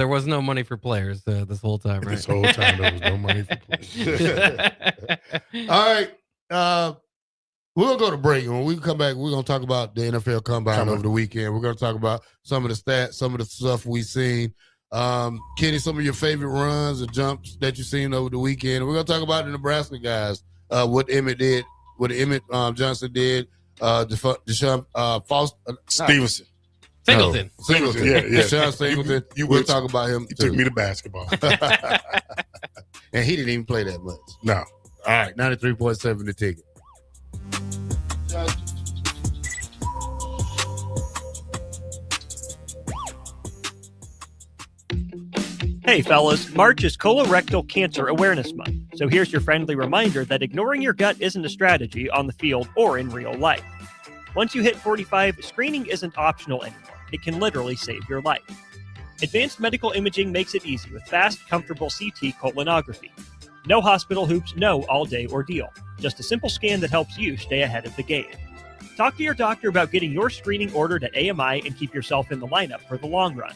was no money for players this whole time, right? This whole time there was no money for players. All right. We're going to go to break. When we come back, we're going to talk about the NFL Combine over the weekend. We're going to talk about some of the stats, some of the stuff we've seen. Kenny, some of your favorite runs or jumps that you've seen over the weekend. We're going to talk about the Nebraska guys, what Emmett did, what Emmett Johnson did, Deshaun Stevenson. Singleton. Singleton. Yeah. Deshaun Singleton. We'll talk about him, He too. took me to basketball. And he didn't even play that much. No. All right, 93.7 the ticket. Hey fellas, March is Colorectal Cancer Awareness Month, so here's your friendly reminder that ignoring your gut isn't a strategy on the field or in real life. Once you hit 45, screening isn't optional anymore. It can literally save your life. Advanced medical imaging makes it easy with fast, comfortable CT colonography. No hospital hoops, no all-day ordeal. Just a simple scan that helps you stay ahead of the game. Talk to your doctor about getting your screening ordered at AMI and keep yourself in the lineup for the long run.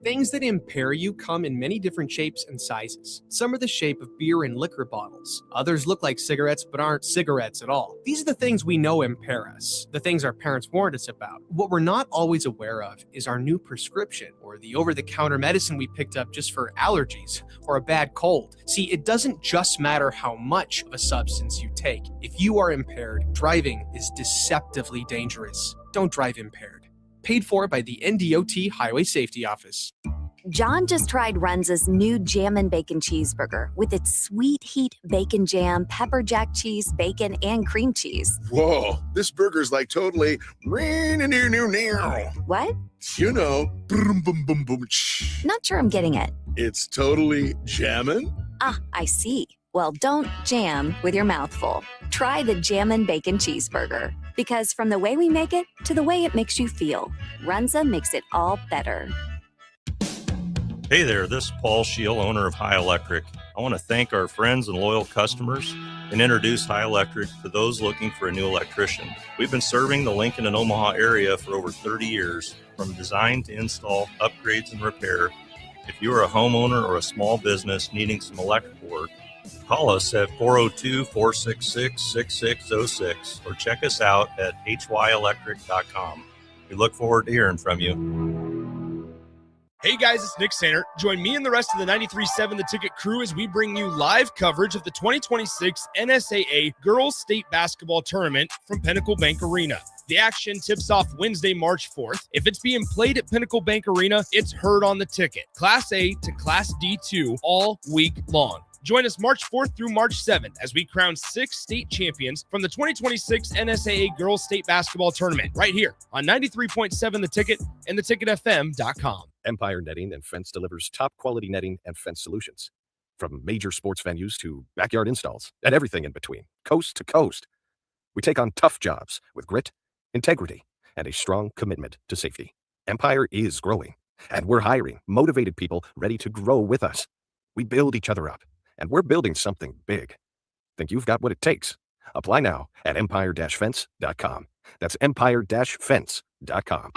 Things that impair you come in many different shapes and sizes. Some are the shape of beer and liquor bottles. Others look like cigarettes but aren't cigarettes at all. These are the things we know impair us, the things our parents warned us about. What we're not always aware of is our new prescription or the over-the-counter medicine we picked up just for allergies or a bad cold. See, it doesn't just matter how much of a substance you take. If you are impaired, driving is deceptively dangerous. Don't drive impaired. Paid for by the NDOT Highway Safety Office. John just tried Runza's new Jammin' Bacon Cheeseburger with its sweet heat bacon jam, pepper jack cheese, bacon, and cream cheese. Whoa, this burger's like totally. What? You know, boom, boom, boom, boom. Not sure I'm getting it. It's totally jammin'. Ah, I see. Well, don't jam with your mouth full. Try the Jammin' Bacon Cheeseburger. Because from the way we make it to the way it makes you feel, Runza makes it all better. Hey there, this is Paul Scheel, owner of High Electric. I want to thank our friends and loyal customers and introduce High Electric to those looking for a new electrician. We've been serving the Lincoln and Omaha area for over 30 years, from design to install, upgrades, and repair. If you are a homeowner or a small business needing some electrical work, call us at 402-466-6606 or check us out at hyelectric.com. We look forward to hearing from you. Hey guys, it's Nick Sainer. Join me and the rest of the 93.7 The Ticket crew as we bring you live coverage of the 2026 NSAA Girls State Basketball Tournament from Pinnacle Bank Arena. The action tips off Wednesday, March 4th. If it's being played at Pinnacle Bank Arena, it's heard on the ticket. Class A to Class D2 all week long. Join us March 4th through March 7th as we crown 6 state champions from the 2026 NSAA Girls State Basketball Tournament right here on 93.7 The Ticket and theticketfm.com. Empire Netting and Fence delivers top quality netting and fence solutions. From major sports venues to backyard installs and everything in between, coast to coast. We take on tough jobs with grit, integrity, and a strong commitment to safety. Empire is growing, and we're hiring motivated people ready to grow with us. We build each other up, and we're building something big. Think you've got what it takes? Apply now at empire-fence.com. That's empire-fence.com.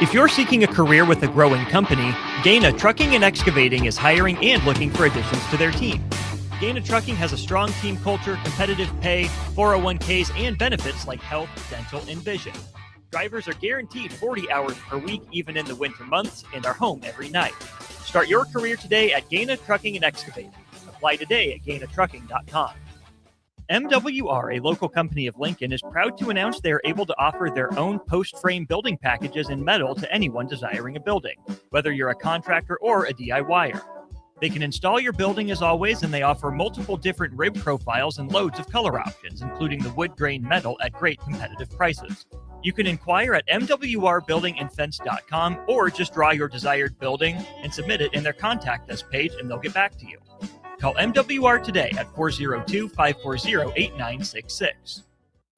If you're seeking a career with a growing company, Gaina Trucking and Excavating is hiring and looking for additions to their team. Gaina Trucking has a strong team culture, competitive pay, 401ks, and benefits like health, dental, and vision. Drivers are guaranteed 40 hours per week, even in the winter months, and are home every night. Start your career today at Gaina Trucking and Excavating. Apply today at gainatrucking.com. MWR, a local company of Lincoln, is proud to announce they are able to offer their own post-frame building packages in metal to anyone desiring a building, whether you're a contractor or a DIYer. They can install your building as always, and they offer multiple different rib profiles and loads of color options, including the wood grain metal at great competitive prices. You can inquire at mwrbuildingandfence.com or just draw your desired building and submit it in their contact us page, and they'll get back to you. Call MWR today at 402-540-8966.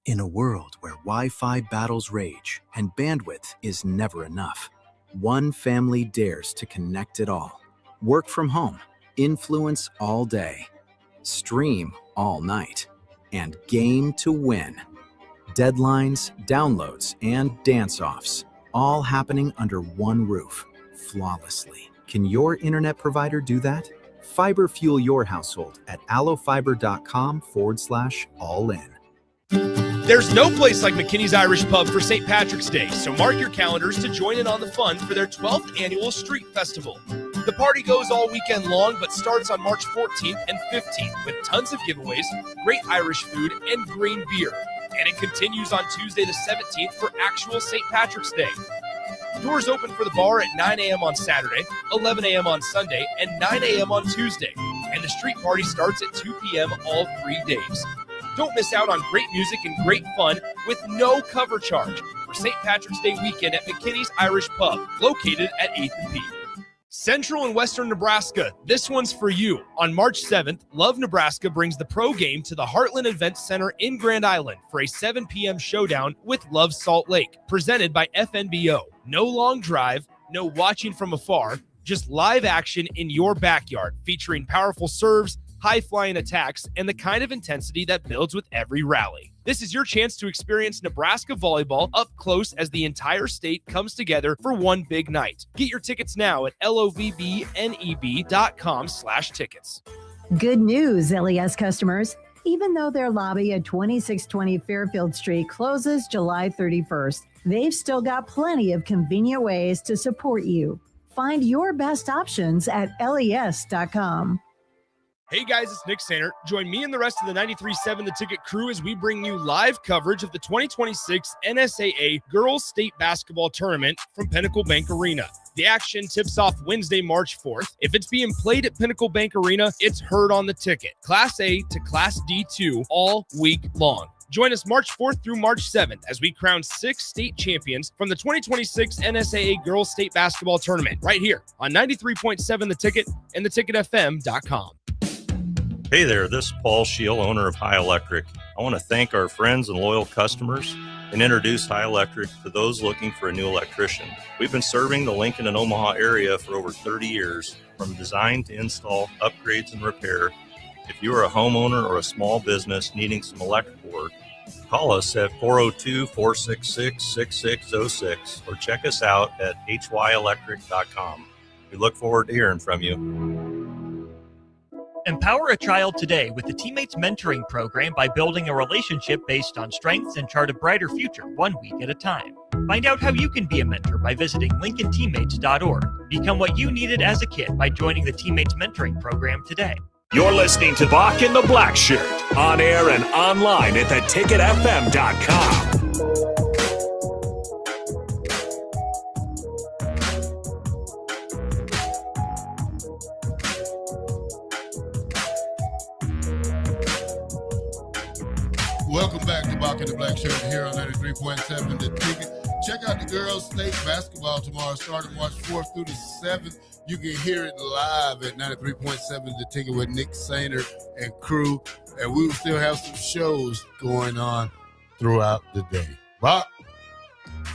In a world where Wi-Fi battles rage and bandwidth is never enough, one family dares to connect it all. Work from home, influence all day, stream all night, and game to win. Deadlines, downloads, and dance-offs, all happening under one roof, flawlessly. Can your internet provider do that? Fiber fuel your household at allofiber.com/all-in. There's no place like McKinney's Irish Pub for St. Patrick's Day, so mark your calendars to join in on the fun for their 12th annual Street Festival. The party goes all weekend long, but starts on March 14th and 15th with tons of giveaways, great Irish food, and green beer. And it continues on Tuesday the 17th for actual St. Patrick's Day. Doors open for the bar at 9 a.m. on Saturday, 11 a.m. on Sunday, and 9 a.m. on Tuesday. And the street party starts at 2 p.m. all 3 days. Don't miss out on great music and great fun with no cover charge for St. Patrick's Day weekend at McKinney's Irish Pub, located at 8th and P. Central and Western Nebraska, this one's for you. On March 7th, Love Nebraska brings the pro game to the Heartland Event Center in Grand Island for a 7 p.m. showdown with Love Salt Lake, presented by FNBO. No long drive, no watching from afar, just live action in your backyard, featuring powerful serves, high-flying attacks, and the kind of intensity that builds with every rally. This is your chance to experience Nebraska volleyball up close as the entire state comes together for one big night. Get your tickets now at lovbneb.com/tickets. Good news, LES customers. Even though their lobby at 2620 Fairfield Street closes July 31st, they've still got plenty of convenient ways to support you. Find your best options at les.com. Hey guys, it's Nick Sainer. Join me and the rest of the 93.7 The Ticket crew as we bring you live coverage of the 2026 NSAA Girls State Basketball Tournament from Pinnacle Bank Arena. The action tips off Wednesday, March 4th. If it's being played at Pinnacle Bank Arena, it's heard on the ticket. Class A to Class D2 all week long. Join us March 4th through March 7th as we crown 6 state champions from the 2026 NSAA Girls State Basketball Tournament right here on 93.7 The Ticket and theticketfm.com. Hey there, this is Paul Scheel, owner of High Electric. I want to thank our friends and loyal customers and introduce High Electric to those looking for a new electrician. We've been serving the Lincoln and Omaha area for over 30 years, from design to install, upgrades, and repair. If you are a homeowner or a small business needing some electrical work, call us at 402-466-6606 or check us out at hyelectric.com. We look forward to hearing from you. Empower a child today with the Teammates Mentoring Program by building a relationship based on strengths and chart a brighter future 1 week at a time. Find out how you can be a mentor by visiting lincolnteammates.org. Become what you needed as a kid by joining the Teammates Mentoring Program today. You're listening to Bock the Blackshirt, on air and online at theticketfm.com. Welcome back to Bock the Blackshirt here on 93.7 The Ticket. Check out the girls' state basketball tomorrow, starting March 4th through the 7th. You can hear it live at 93.7 The Ticket with Nick Sainer and crew. And we will still have some shows going on throughout the day. Bock?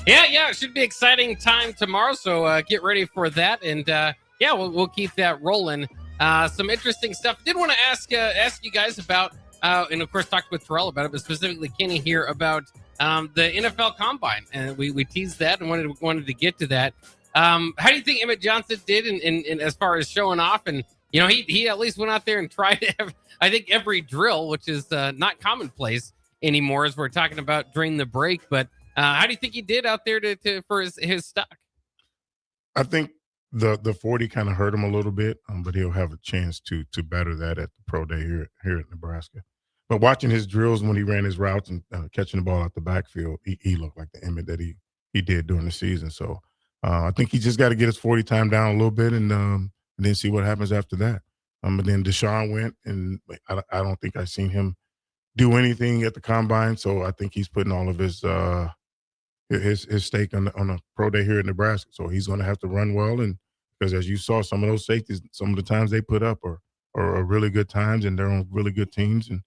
Yeah, it should be an exciting time tomorrow, so get ready for that. And we'll keep that rolling. Some interesting stuff. Did want to ask you guys about, and of course talked with Terrell about it, but specifically Kenny here about the NFL Combine. And we teased that and wanted to get to that. How do you think Emmett Johnson did in as far as showing off? And, you know, he at least went out there and tried to have, I think, every drill, which is not commonplace anymore as we're talking about during the break. But how do you think he did out there for his stock? I think the 40 kind of hurt him a little bit, but he'll have a chance to better that at the pro day here at Nebraska. But watching his drills when he ran his routes and catching the ball out the backfield, he looked like the Emmett that he did during the season. So I think he just got to get his 40 time down a little bit and then see what happens after that. But then Deshaun went, and I don't think I've seen him do anything at the combine. So I think he's putting all of his stake on a pro day here in Nebraska. So he's going to have to run well, and because as you saw, some of those safeties, some of the times they put up are really good times, and they're on really good teams, and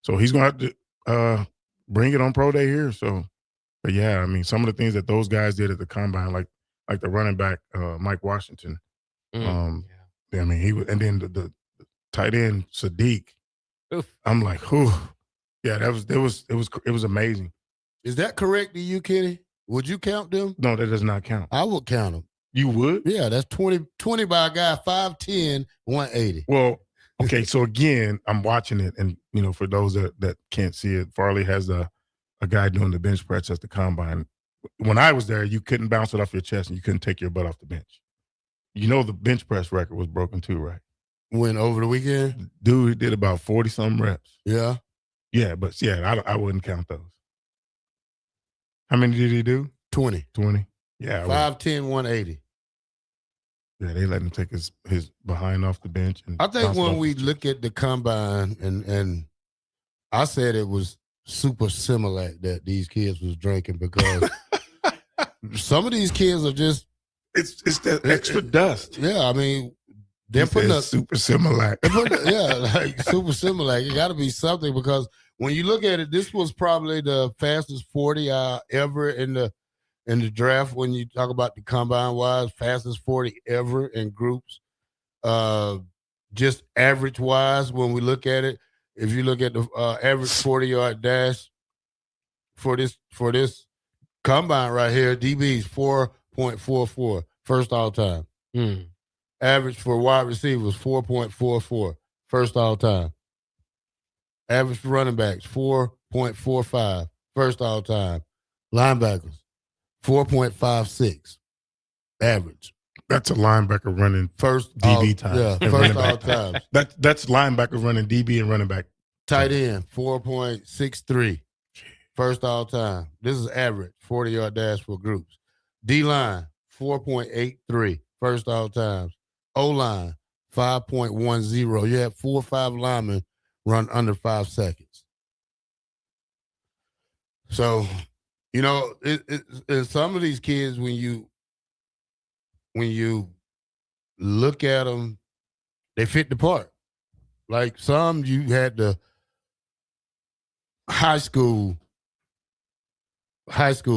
so he's going to have to bring it on pro day here. So, but yeah, I mean, some of the things that those guys did at the combine, like the running back Mike Washington, I mean, he was, and then the tight end Sadiq. Oof. I'm like, whew. Yeah, it was amazing. Is that correct to you, Kenny? Would you count them? No, that does not count. I would count them. You would? Yeah, that's 20 by a guy, 5'10", 180. Well, okay, so again, I'm watching it, and, you know, for those that can't see it, Farley has a guy doing the bench press at the combine. When I was there, you couldn't bounce it off your chest, and you couldn't take your butt off the bench. You know the bench press record was broken too, right? When over the weekend? Dude did about 40-some reps. Yeah? Yeah, but yeah, I wouldn't count those. How many did he do? 20. 20? Yeah. 5'10", 180. Yeah, they let him take his behind off the bench. And I think when we look at the combine, and I said it was super Similac that these kids was drinking, because some of these kids are just it's that extra dust. Yeah, I mean, they're putting up super Similac. Yeah, like super Similac. It got to be something, because when you look at it, this was probably the fastest 40 ever in the draft. When you talk about the combine wise, fastest 40 ever in groups. just average wise, when we look at it, if you look at the average 40-yard dash for this combine right here, DB's 4.44, first all time. Average for wide receivers 4.44, first all time. Average for running backs 4.45, first all time. Linebackers 4.56, average. That's a linebacker running first DB time. Yeah, and first running all back. time. That's linebacker running DB and running back. Tight end 4.63, first all time. This is average 40-yard dash for groups. D line 4.83, first all times. O line 5.10. You have 4 or 5 linemen run under 5 seconds. So, you know, and some of these kids, when you look at them, they fit the part. Like some, you had the high school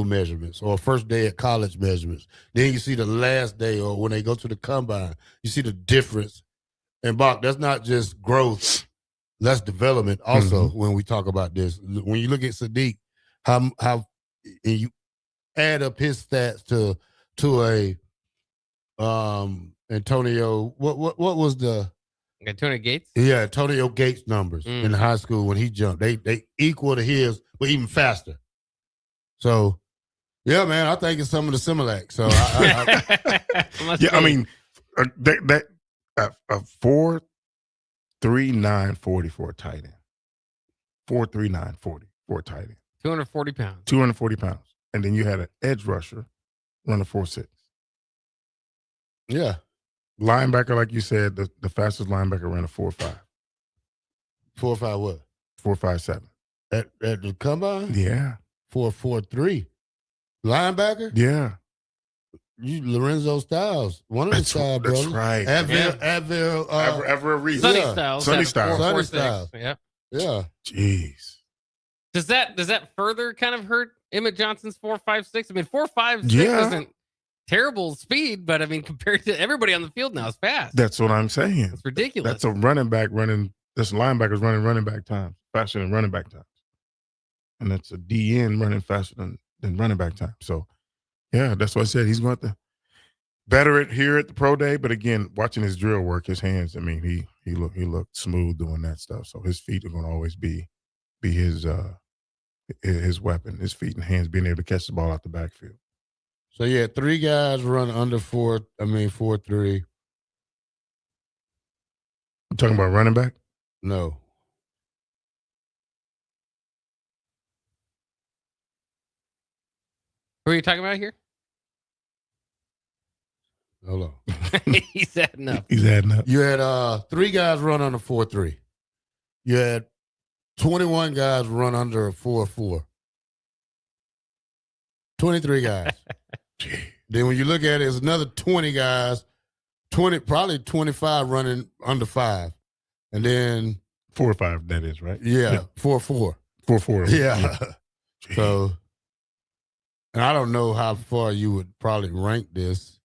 measurements or first day at college measurements. Then you see the last day or when they go to the combine, you see the difference. And Bock, that's not just growth, that's development also when we talk about this. When you look at Sadiq, how and you add up his stats to a Antonio, what was the Antonio Gates? Yeah, Antonio Gates numbers in high school when he jumped. They equal to his, but even faster. So, yeah, man, I think it's some of the Similac. So, I mean, that 4.3940 for a tight end. 4.3940 for a tight end. 240 pounds. 240 pounds. And then you had an edge rusher run a 4.6. Yeah. Linebacker, like you said, the fastest linebacker ran a 4.5. 4.5 what? 4.57. At the combine? Yeah. 4.43. Linebacker? Yeah. You Lorenzo Styles. One of the Styles brothers. That's right. Avril Reese. Sonny Styles. Sonny had a Styles. 4.46. Styles. Yep. Yeah. Jeez. Does that further kind of hurt Emmett Johnson's 4.56? I mean, 4.56 Yeah. isn't terrible speed, but I mean, compared to everybody on the field now, it's fast. That's what I'm saying. It's ridiculous. That's a running back running. That's linebackers running back time faster than running back times, and that's a DN running faster than running back time. So, yeah, that's what I said. He's going to better it here at the pro day. But again, watching his drill work, his hands. I mean, he looked smooth doing that stuff. So his feet are going to always be his weapon. His feet and hands being able to catch the ball out the backfield. So you had 3 guys run under 4.3. You talking about running back? No. Who are you talking about here? Hold on. He's adding up. He's adding up. You had 3 guys run under 4.3. You had 21 guys run under a 4.4. 23 guys. Then when you look at it, it's another 20 guys, probably 25 running under 5. And then 4.5, that is, right? Yeah. 4.4. 4.4. Yeah. So, and I don't know how far you would probably rank this,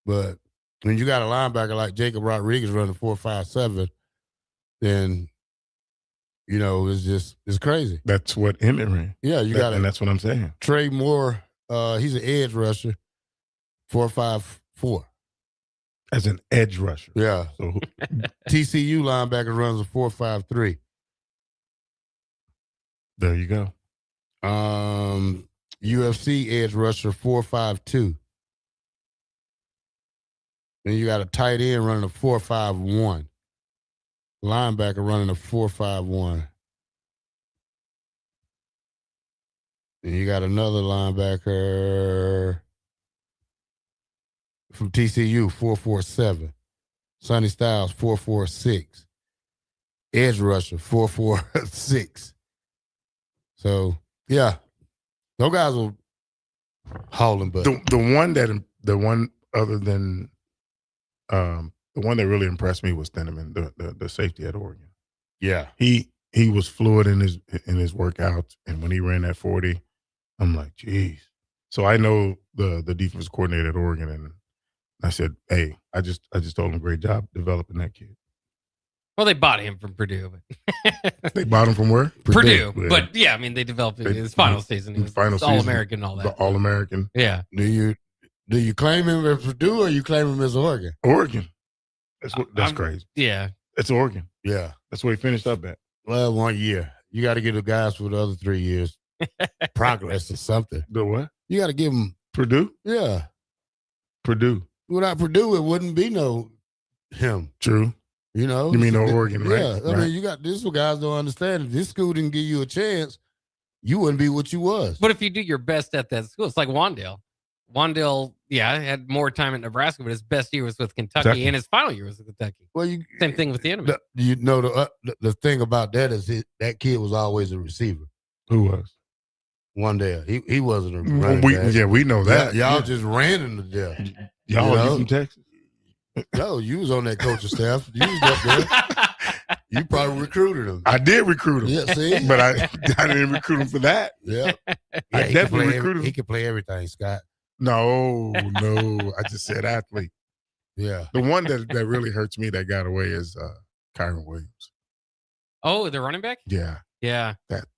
but when you got a linebacker like Jacob Rodriguez running 4.57, then, you know, it's crazy. That's what Emmett ran. Yeah, and that's what I'm saying. Trey Moore, he's an edge rusher, 4.54. As an edge rusher. Yeah. So TCU linebacker runs a 4.53. There you go. UFC edge rusher 4.52. Then you got a tight end running a 4.51. Linebacker running a 4.51. And you got another linebacker from TCU, 4.47. Sonny Styles, 4.46. Edge rusher, 4.46. So, yeah, those guys will hauling butt. The one that really impressed me was Thieneman, the safety at Oregon. Yeah. He was fluid in his workouts, and when he ran that 40, I'm like, geez. So I know the defensive coordinator at Oregon, and I said, hey, I just told him great job developing that kid. Well, they bought him from Purdue. But They bought him from where? Purdue. Yeah. But yeah, I mean, they developed his final season. He was All-American and all that. The All-American. Yeah. Do you claim him as Purdue or you claim him as Oregon? Oregon. That's crazy. Yeah. It's Oregon. Yeah. That's where he finished up at. Well, 1 year. You got to give the guys for the other 3 years progress or something. The what? You got to give them Purdue? Yeah. Purdue. Without Purdue, it wouldn't be no him. True. You know? You mean no Oregon, right? Yeah. I Right. mean, this is what guys don't understand. If this school didn't give you a chance, you wouldn't be what you was. But if you do your best at that school, it's like Wandale. Wandale, had more time at Nebraska, but his best year was with Kentucky, and his final year was with Kentucky. Well, same thing with the enemy. The thing about that is that kid was always a receiver. Who was? One day. He wasn't a Well, running back. we know that. Y'all Yeah. just ran him to death. Y'all you from Texas? No, you was on that coaching staff. You was up there. You probably recruited him. I did recruit him. Yeah, see? But I didn't recruit him for that. Yeah. I he definitely can recruited him. He can play everything, Scott. No. I just said athlete. Yeah. The one that really hurts me that got away is Kyron Williams. Oh, the running back? Yeah. Yeah.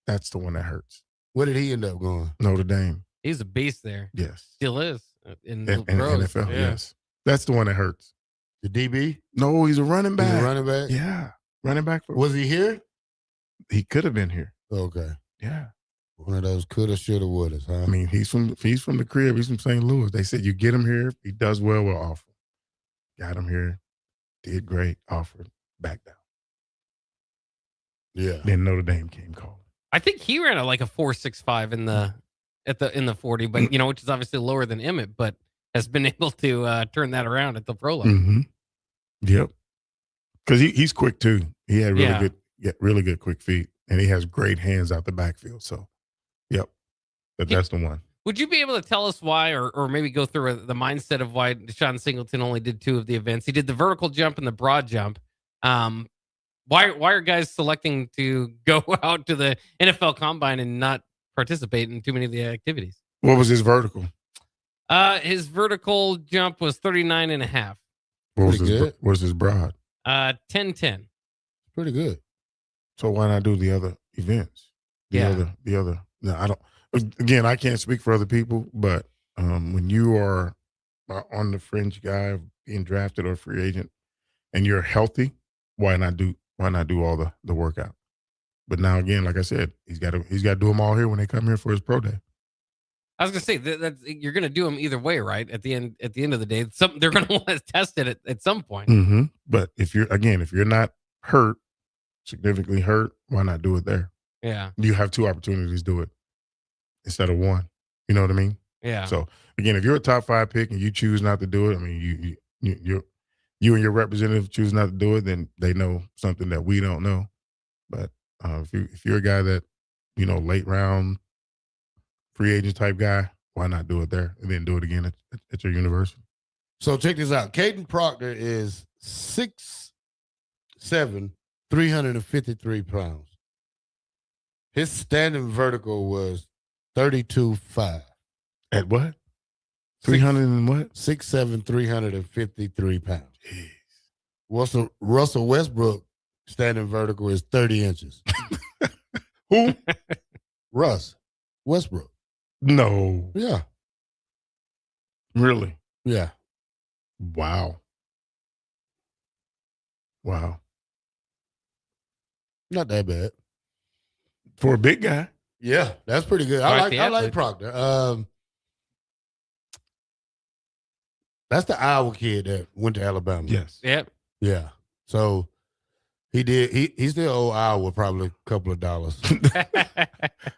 That's the one that hurts. Where did he end up going? Notre Dame. He's a beast there. Yes. Still is. In In pros. NFL, Yeah. yes. That's the one that hurts. The DB? No, he's a running back. He's a running back? Yeah. Running back. Was he here? He could have been here. Okay. Yeah. One of those coulda, shoulda, wouldas, huh? I mean, he's from the crib. He's from St. Louis. They said you get him here. If he does well, we'll offer him. Got him here. Did great. Offered. Back down. Yeah. Then Notre Dame came calling. I think he ran a 4.65 in the 40, but which is obviously lower than Emmett, but has been able to turn that around at the pro level. Mm-hmm. Yep. Because he's quick too. He had really good quick feet, and he has great hands out the backfield. So, yep. But that's the one. Would you be able to tell us why, or maybe go through the mindset of why Deshaun Singleton only did 2 of the events? He did the vertical jump and the broad jump. Why are guys selecting to go out to the NFL Combine and not participate in too many of the activities? What was his vertical? His vertical jump was 39.5. What was his broad? 10.10. Pretty good. So why not do the other events? The other. No, I don't. Again, I can't speak for other people, but when you are on the fringe guy being drafted or a free agent, and you're healthy, why not do all the workout? But now again, like I said, he's got to do them all here when they come here for his pro day. I was gonna say that you're gonna do them either way, right? At the end of the day, they're gonna want to test it at some point. Mm-hmm. But if you're not hurt, significantly hurt, why not do it there? Yeah. You have 2 opportunities to do it instead of 1. You know what I mean? Yeah. So again, if you're a top 5 pick and you choose not to do it, I mean, you and your representative choose not to do it, then they know something that we don't know. But if you're a guy that, late round free agent type guy, why not do it there and then do it again at your university? So check this out. Caden Proctor is 6'7", 353 pounds. His standing vertical was 32.5. At what? 300 and what? 6'7", 353 pounds. Jeez. Russell Westbrook standing vertical is 30 inches. Who? Russ Westbrook. No. Yeah. Really? Yeah. Wow. Not that bad. For a big guy. Yeah, that's pretty good. I like Proctor. That's the Iowa kid that went to Alabama. Yes. Yep. Yeah. So he still owe Iowa probably a couple of dollars.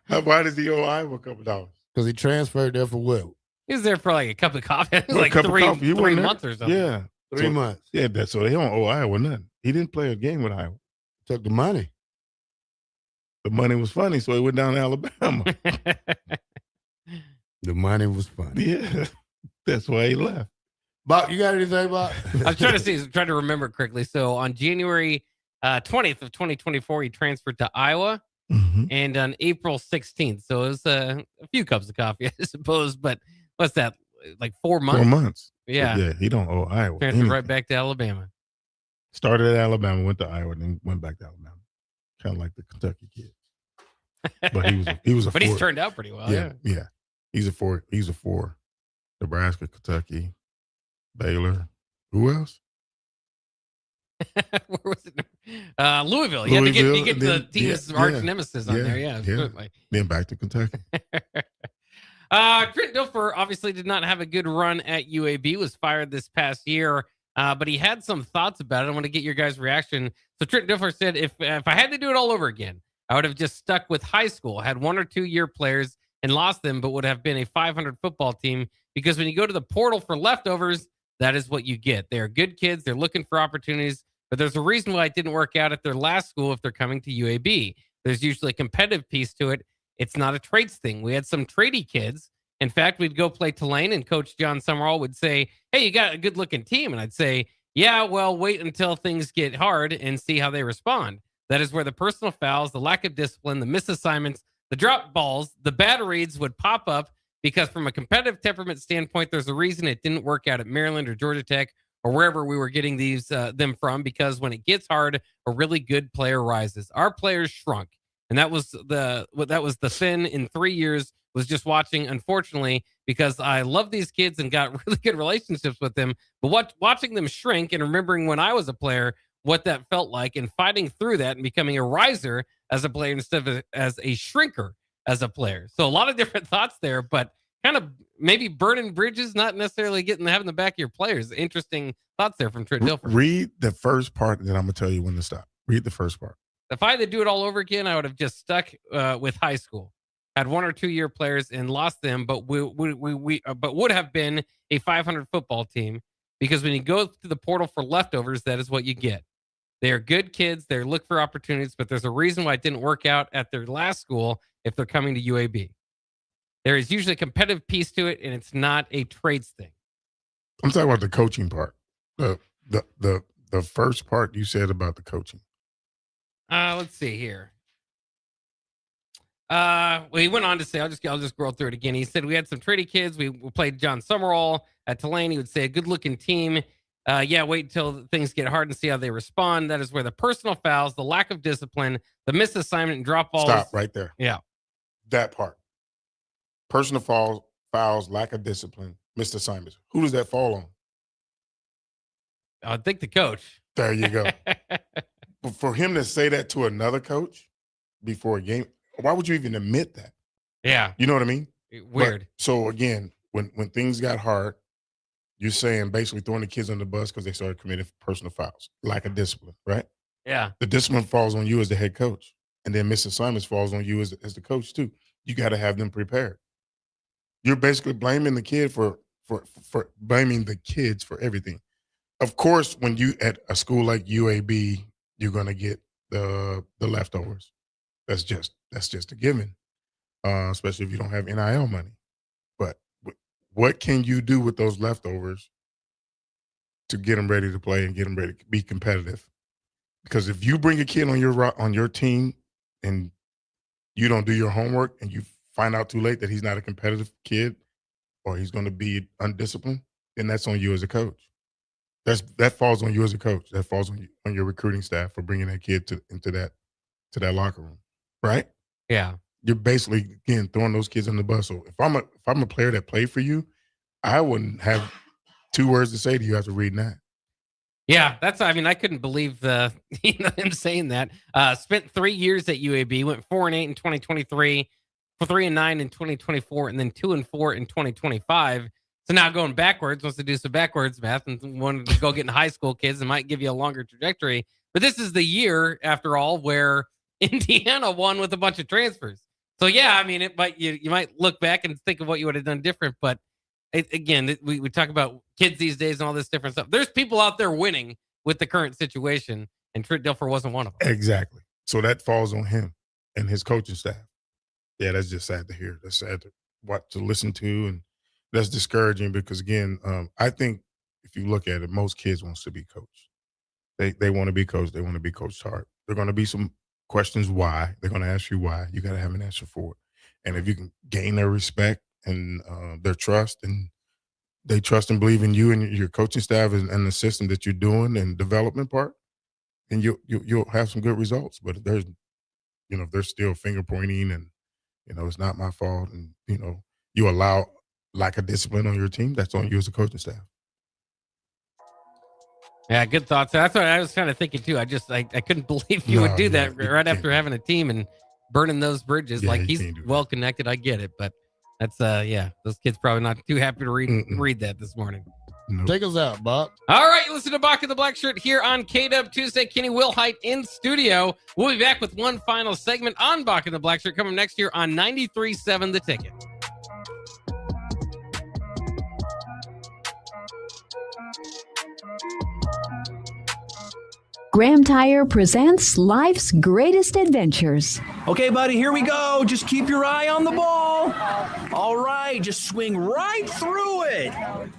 Why does he owe Iowa a couple of dollars? Because he transferred there for what? He was there for like a cup of coffee. Well, like cup of 3 coffee. You weren't there? months or something. Yeah. 3 months. Yeah, so they don't owe Iowa nothing. He didn't play a game with Iowa. Took the money. The money was funny, so he went down to Alabama. The money was funny. Yeah. That's why he left. Bob, you got anything, Bob? I was trying to remember correctly. So on January 20th of 2024, he transferred to Iowa. Mm-hmm. And on April 16th, so it was a few cups of coffee, I suppose. But what's that? Like 4 months? 4 months. Yeah. Yeah, he don't owe Iowa. Transferred right back to Alabama. Started at Alabama, went to Iowa, then went back to Alabama. Kind of like the Kentucky kid. But he was a but four. he's turned out pretty well. Yeah. He's a four. Nebraska, Kentucky, Baylor. Who else? Where was it? Louisville. You had to get the team's arch nemesis on there. Yeah, certainly. Then back to Kentucky. Trent Dilfer obviously did not have a good run at UAB, was fired this past year, but he had some thoughts about it. I want to get your guys' reaction. So Trent Dilfer said, if I had to do it all over again, I would have just stuck with high school, had 1 or 2 year players and lost them, but would have been a 500 football team, because when you go to the portal for leftovers, that is what you get. They're good kids. They're looking for opportunities, but there's a reason why it didn't work out at their last school if they're coming to UAB. There's usually a competitive piece to it. It's not a traits thing. We had some tradey kids. In fact, we'd go play Tulane, and Coach John Summerall would say, hey, you got a good-looking team. And I'd say, yeah, well, wait until things get hard and see how they respond. That is where the personal fouls, the lack of discipline, the missed assignments, the drop balls, the bad reads would pop up, because from a competitive temperament standpoint, there's a reason it didn't work out at Maryland or Georgia Tech or wherever we were getting them from, because when it gets hard, a really good player rises. Our players shrunk, and that was the fin in 3 years, was just watching, unfortunately, because I love these kids and got really good relationships with them, but watching them shrink and remembering when I was a player, what that felt like, and fighting through that and becoming a riser as a player instead of as a shrinker as a player. So a lot of different thoughts there, but kind of maybe burning bridges, not necessarily having the back of your players. Interesting thoughts there from Trent Dilfer. Read the first part, and then I'm going to tell you when to stop. Read the first part. If I had to do it all over again, I would have just stuck with high school. Had 1 or 2 year players and lost them, but would have been a 500 football team, because when you go to the portal for leftovers, that is what you get. They are good kids. They look for opportunities, but there's a reason why it didn't work out at their last school if they're coming to UAB. There is usually a competitive piece to it, and it's not a traits thing. I'm talking about the coaching part. The first part you said about the coaching. Let's see here. Well, he went on to say, I'll just scroll through it again. He said, we had some tradey kids. We played John Summerall at Tulane. He would say, a good-looking team. Wait until things get hard and see how they respond. That is where the personal fouls, the lack of discipline, the missed assignment, and drop balls. Stop right there. Yeah. That part. Personal fouls, lack of discipline, missed assignments. Who does that fall on? I think the coach. There you go. But for him to say that to another coach before a game, why would you even admit that? Yeah. You know what I mean? Weird. But, so again, when things got hard, you're saying basically throwing the kids on the bus because they started committing personal fouls, lack of discipline, right? Yeah. The discipline falls on you as the head coach, and then missed assignments falls on you as the coach too. You got to have them prepared. You're basically blaming the kid for blaming the kids for everything. Of course, when you at a school like UAB, you're going to get the leftovers. That's just a given, especially if you don't have NIL money. But what can you do with those leftovers to get them ready to play and get them ready to be competitive? Because if you bring a kid on your team and you don't do your homework and you find out too late that he's not a competitive kid or he's going to be undisciplined, then that's on you as a coach. That falls on you as a coach. That falls on your recruiting staff for bringing that kid into that locker room, right? Yeah. You're basically, again, throwing those kids on the bus. So if I'm a player that played for you, I wouldn't have 2 words to say to you after reading that. Yeah, I couldn't believe him saying that. Spent 3 years at UAB, went 4-8 in 2023, 3-9 in 2024, and then 2-4 in 2025. So now going backwards, wants to do some backwards math and wanted to go get in high school kids. It might give you a longer trajectory. But this is the year, after all, where Indiana won with a bunch of transfers. So yeah, you might look back and think of what you would have done different. But we talk about kids these days and all this different stuff. There's people out there winning with the current situation, and Trent Dilfer wasn't one of them. Exactly. So that falls on him and his coaching staff. Yeah, that's just sad to hear. That's sad to listen to, and that's discouraging because, again, I think if you look at it, most kids wants to be coached. They want to be coached. They want to be coached hard. There are going to be some questions why. They're going to ask you why. You got to have an answer for it. And if you can gain their respect and their trust, and they trust and believe in you and your coaching staff and the system that you're doing and development part, and you'll have some good results. But if there's still finger pointing and, it's not my fault, and, you allow lack of discipline on your team, that's on you as a coaching staff. Yeah, good thoughts. That's what I was kind of thinking too. I couldn't believe you would do that right after having a team and burning those bridges. Yeah, like, he's well connected. I get it, but that's those kids probably not too happy to read that this morning. Nope. Take us out, Bob. All right, you listen to Bock the Blackshirt here on KW Tuesday. Kenny Wilhite in studio. We'll be back with one final segment on Bock the Blackshirt coming next year on 93.7 The Ticket. Graham Tire presents life's greatest adventures. Okay, buddy, here we go. Just keep your eye on the ball. All right, just swing right through it. Yeah,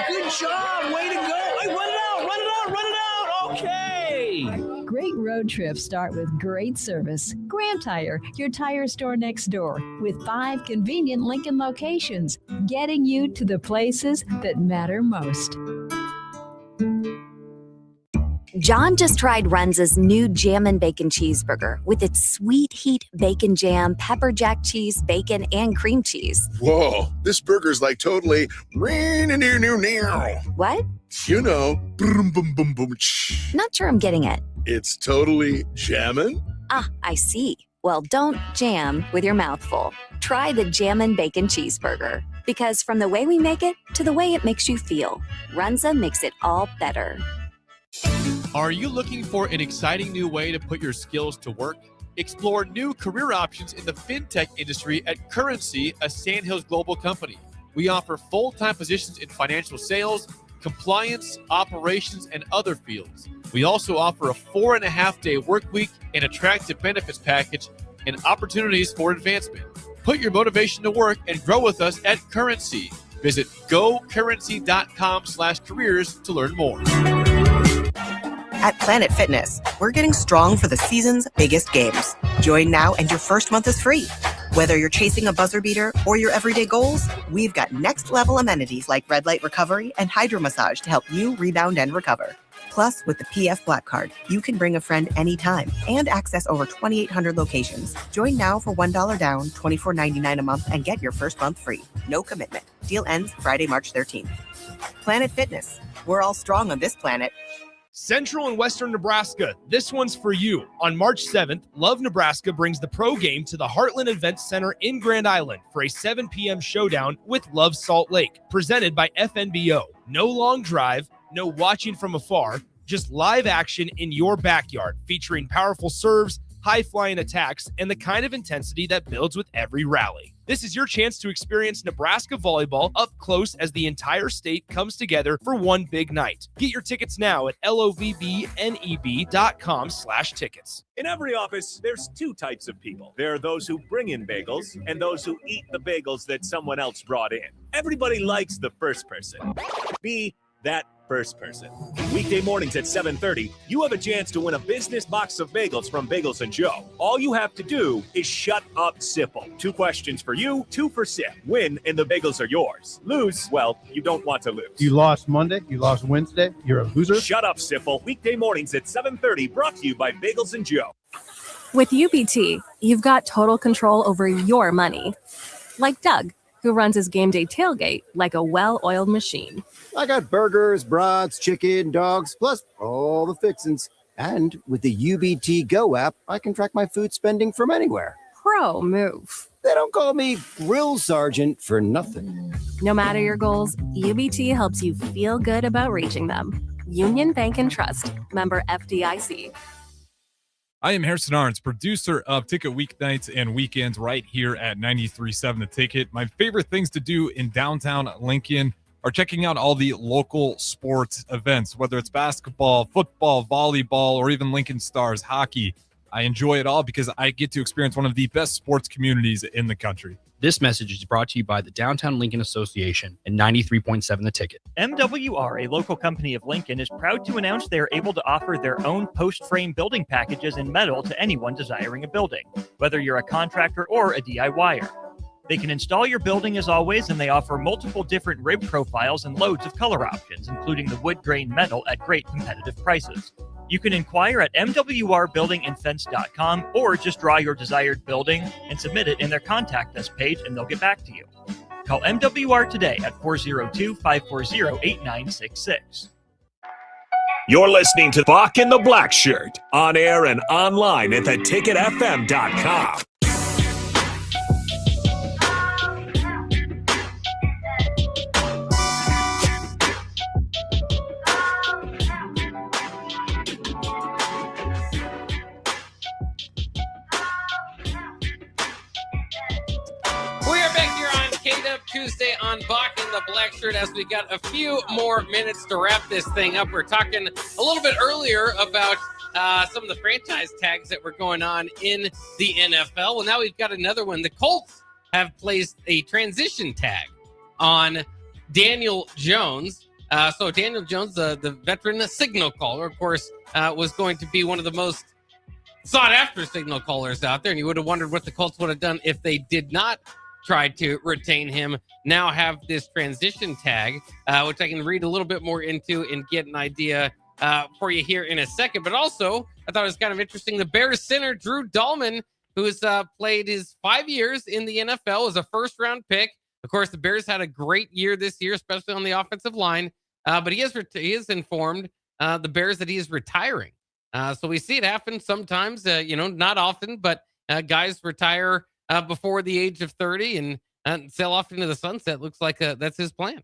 good job. Way to go. Hey, run it out. Okay. Great road trips start with great service. Graham Tire, your tire store next door, with 5 convenient Lincoln locations, getting you to the places that matter most. John just tried Runza's new Jammin' Bacon Cheeseburger with its sweet heat bacon jam, pepper jack cheese, bacon, and cream cheese. Whoa, this burger's like totally. What? Boom, boom, boom, boom. Not sure I'm getting it. It's totally jammin'? Ah, I see. Well, don't jam with your mouth full. Try the Jammin' Bacon Cheeseburger. Because from the way we make it to the way it makes you feel, Runza makes it all better. Are you looking for an exciting new way to put your skills to work? Explore new career options in the fintech industry at Currency, a Sandhills global company. We offer full-time positions in financial sales, compliance, operations, and other fields. We also offer a 4.5-day work week, an attractive benefits package, and opportunities for advancement. Put your motivation to work and grow with us at Currency. Visit gocurrency.com/careers to learn more. At Planet Fitness, we're getting strong for the season's biggest games. Join now and your first month is free. Whether you're chasing a buzzer beater or your everyday goals, we've got next level amenities like red light recovery and hydro massage to help you rebound and recover. Plus, with the PF Black Card, you can bring a friend anytime and access over 2,800 locations. Join now for $1 down, $24.99 a month, and get your first month free. No commitment. Deal ends Friday, March 13th. Planet Fitness. We're all strong on this planet. Central and Western Nebraska, this one's for you. On March 7th, Love Nebraska brings the pro game to the Heartland Events Center in Grand Island for a 7 p.m. showdown with Love Salt Lake, presented by FNBO. No long drive, no watching from afar, just live action in your backyard, featuring powerful serves, high-flying attacks, and the kind of intensity that builds with every rally. This is your chance to experience Nebraska volleyball up close as the entire state comes together for one big night. Get your tickets now at lovbneb.com/tickets. In every office, there's 2 types of people. There are those who bring in bagels and those who eat the bagels that someone else brought in. Everybody likes the first person. Be that first person. Weekday mornings at 7:30, you have a chance to win a business box of bagels from Bagels & Joe. All you have to do is shut up, Sipple. 2 questions for you, 2 for Sip. Win, and the bagels are yours. Lose, well, you don't want to lose. You lost Monday, you lost Wednesday, you're a loser. Shut up, Sipple. Weekday mornings at 7:30, brought to you by Bagels & Joe. With UBT, you've got total control over your money. Like Doug, who runs his game day tailgate like a well-oiled machine. I got burgers, brats, chicken, dogs, plus all the fixins. And with the UBT Go app, I can track my food spending from anywhere. Pro move. They don't call me Grill Sergeant for nothing. No matter your goals, UBT helps you feel good about reaching them. Union Bank and Trust. Member FDIC. I am Harrison Arns, producer of Ticket Weeknights and Weekends right here at 93.7 The Ticket. My favorite things to do in downtown Lincoln are checking out all the local sports events, whether it's basketball, football, volleyball, or even Lincoln Stars hockey. I enjoy it all because I get to experience one of the best sports communities in the country. This message is brought to you by the Downtown Lincoln Association and 93.7 The Ticket. MWR, a local company of Lincoln, is proud to announce they are able to offer their own post-frame building packages in metal to anyone desiring a building, whether you're a contractor or a DIYer. They can install your building as always, and they offer multiple different rib profiles and loads of color options, including the wood grain metal at great competitive prices. You can inquire at mwrbuildingandfence.com or just draw your desired building and submit it in their contact us page, and they'll get back to you. Call MWR today at 402-540-8966. You're listening to Bock and the Blackshirt on air and online at theticketfm.com. Tuesday on Bock and the Blackshirt as we got a few more minutes to wrap this thing up. We're talking a little bit earlier about some of the franchise tags that were going on in the NFL. Well, now we've got another one. The Colts have placed a transition tag on Daniel Jones. So Daniel Jones, the veteran signal caller, of course, was going to be one of the most sought-after signal callers out there. And you would have wondered what the Colts would have done if they did not tried to retain him. Now have this transition tag, which I can read a little bit more into and get an idea for you here in a second. But also, I thought it was kind of interesting. The Bears center, Drew Dahlman, who's played his 5 years in the NFL, was a first-round pick. Of course, the Bears had a great year this year, especially on the offensive line. But he is informed the Bears that he is retiring. So we see it happen sometimes, not often, but guys retire before the age of 30 and sail off into the sunset. Looks like that's his plan.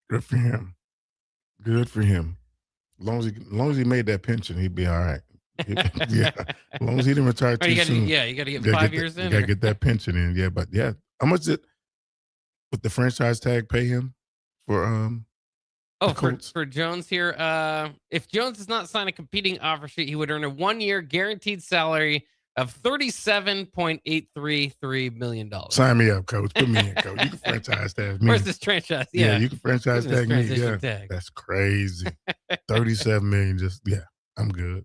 Good for him. Good for him. As long as he made that pension, he'd be all right. Yeah. As long as he didn't retire too soon. You got to get 5 years in. You got to get that pension in. Yeah, but yeah. How much did with the franchise tag pay him for for Jones here? If Jones does not sign a competing offer sheet, he would earn a 1-year guaranteed salary of $37.833 million. Sign me up, coach. Put me in, coach. You can franchise tag me. Where's this franchise? Yeah, you can franchise tag me. Yeah, that's crazy. $37 million. I'm good.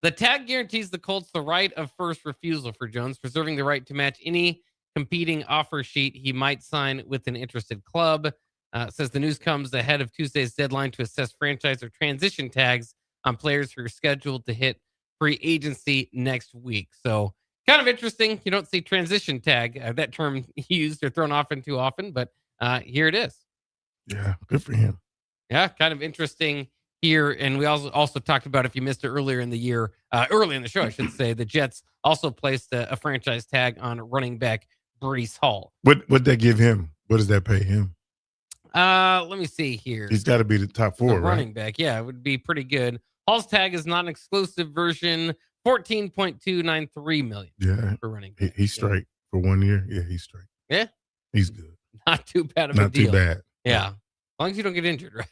The tag guarantees the Colts the right of first refusal for Jones, preserving the right to match any competing offer sheet he might sign with an interested club. Says the news comes ahead of Tuesday's deadline to assess franchise or transition tags on players who are scheduled to hit free agency next week. So kind of interesting. You don't see transition tag, that term used or thrown often too often, but here it is. Yeah, good for him. Yeah, kind of interesting here. And we also talked about, if you missed it earlier in the year, early in the show, I should say, the Jets also placed a franchise tag on running back Breece Hall. What'd that give him? What does that pay him? Let me see here. He's got to be the top 4, right? Running back. Yeah, it would be pretty good. Hall's tag is not an exclusive version, $14.293 million. Yeah, for running back. He's straight for 1 year. Yeah, he's straight. Yeah, he's good. Not too bad of a deal. Not too bad. Yeah, as long as you don't get injured, right?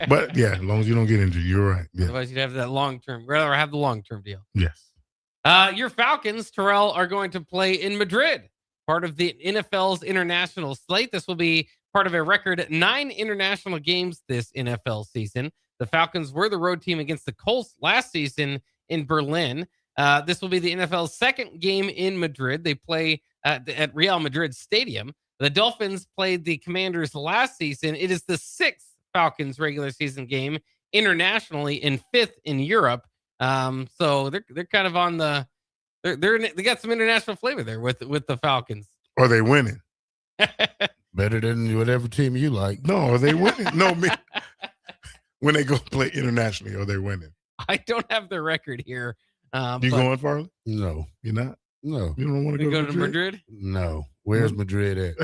But yeah, as long as you don't get injured, you're right. Yeah. Otherwise, you'd have that long-term. Rather have the long-term deal. Yes. Your Falcons, Terrell, are going to play in Madrid, part of the NFL's international slate. This will be part of a record 9 international games this NFL season. The Falcons were the road team against the Colts last season in Berlin. This will be the NFL's second game in Madrid. They play at Real Madrid Stadium. The Dolphins played the Commanders last season. It is the 6th Falcons regular season game internationally and 5th in Europe. So they're kind of on the they got some international flavor there with the Falcons. Are they winning? Better than whatever team you like. No, are they winning? No, me. When they go play internationally, are they winning? I don't have the record here. You going, Farley? No. You're not? No. You don't want to go to Madrid? No. Where's Madrid at?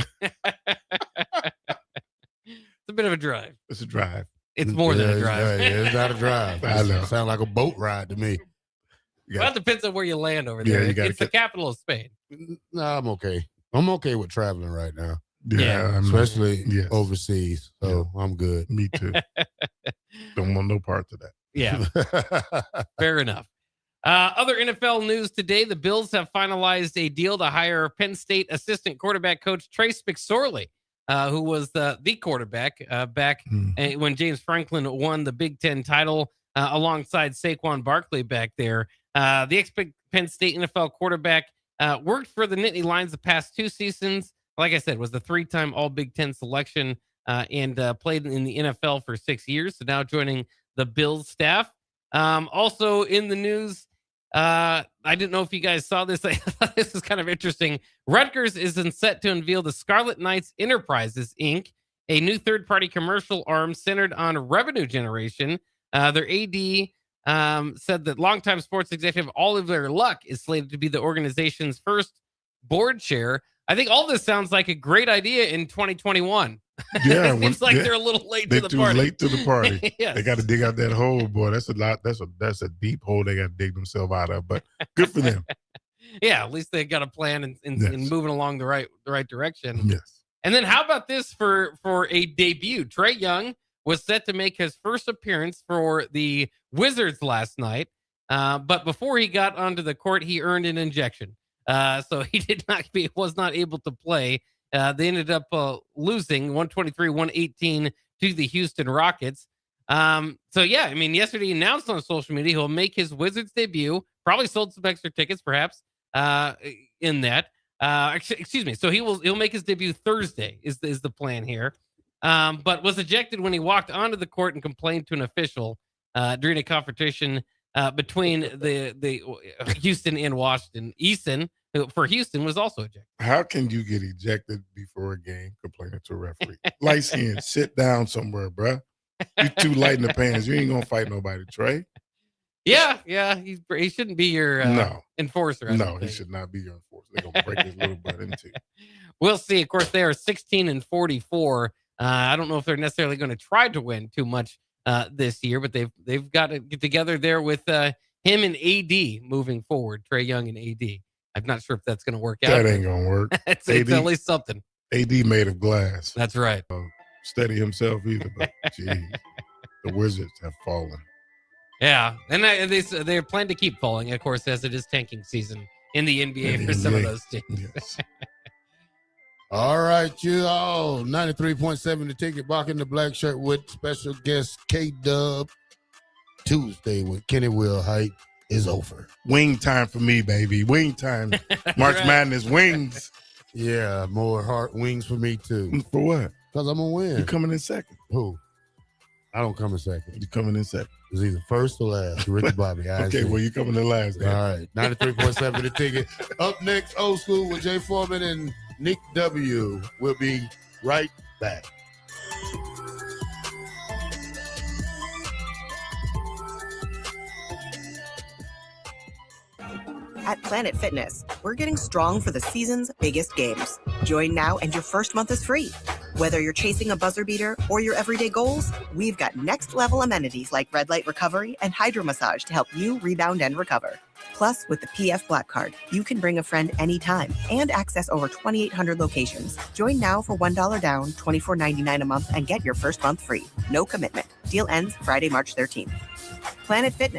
It's a bit of a drive. It's a drive. It's more than a drive. It's not a drive. I know. It sounds like a boat ride to me. Well, it depends on where you land over there. It's the capital of Spain. No, I'm okay. I'm okay with traveling right now. Yeah. Especially overseas. So I'm good. Me too. Don't want no parts of that. Yeah. Fair enough. Other NFL news today, the Bills have finalized a deal to hire Penn State assistant quarterback coach Trace McSorley, who was the quarterback back when James Franklin won the Big Ten title alongside Saquon Barkley back there. The Penn State NFL quarterback Worked for the Nittany Lions the past 2 seasons. Like I said, was the 3-time All Big Ten selection and played in the NFL for 6 years. So now joining the Bills staff. Also in the news, I didn't know if you guys saw this. I thought this is kind of interesting. Rutgers is set to unveil the Scarlet Knights Enterprises, Inc., a new third-party commercial arm centered on revenue generation. Their AD said that longtime sports executive Oliver Luck is slated to be the organization's first board chair. I think all this sounds like a great idea in 2021. Yeah, it seems like they're a little late to the too party. late to the party. Yes. They got to dig out that hole, boy. That's a lot. That's a deep hole they got to dig themselves out of. But good for them. Yeah, at least they got a plan and moving along the right direction. Yes. And then how about this for a debut? Trae Young was set to make his first appearance for the Wizards last night. But before he got onto the court, he earned an injection. So he was not able to play. They ended up losing 123-118 to the Houston Rockets. So yeah, I mean, yesterday he announced on social media he'll make his Wizards debut. Probably sold some extra tickets, perhaps, in that. Excuse me. So he'll make his debut Thursday is the plan here. But was ejected when he walked onto the court and complained to an official during a confrontation between the Houston and Washington. Eason, who for Houston, was also ejected. How can you get ejected before a game complaining to a referee? Light skin, sit down somewhere, bruh. You're too light in the pants. You ain't gonna fight nobody, Trey. Yeah. He shouldn't be your enforcer. No, he should not be your enforcer. They're gonna break his little butt into. We'll see. Of course, they are 16-44. I don't know if they're necessarily going to try to win too much this year, but they've got to get together there with him and AD moving forward. Trae Young and AD. I'm not sure if that's going to work out. That ain't gonna work. It's at least something. AD made of glass. That's right. Steady himself either, but geez, the Wizards have fallen. Yeah, and they plan to keep falling, of course, as it is tanking season in the NBA for some of those teams. Yes. All right, you all. 93.7 The Ticket. Bock the Blackshirt with special guest K-Dub. Tuesday with Kenny Wilhite is over. Wing time for me, baby. Wing time. March Madness wings. Yeah, more heart wings for me too. For what? Because I'm going to win. You're coming in second. Who? I don't come in second. You're coming in second. It's either first or last. Ricky Bobby. Okay, well, you're coming in last. All right. 93.7 The Ticket. Up next, Old School with Jay Foreman and Nick W. We'll be right back. At Planet Fitness, we're getting strong for the season's biggest games. Join now and your first month is free. Whether you're chasing a buzzer beater or your everyday goals, we've got next level amenities like red light recovery and hydro massage to help you rebound and recover. Plus, with the PF Black Card, you can bring a friend anytime and access over 2,800 locations. Join now for $1 down, $24.99 a month, and get your first month free. No commitment. Deal ends Friday, March 13th. Planet Fitness.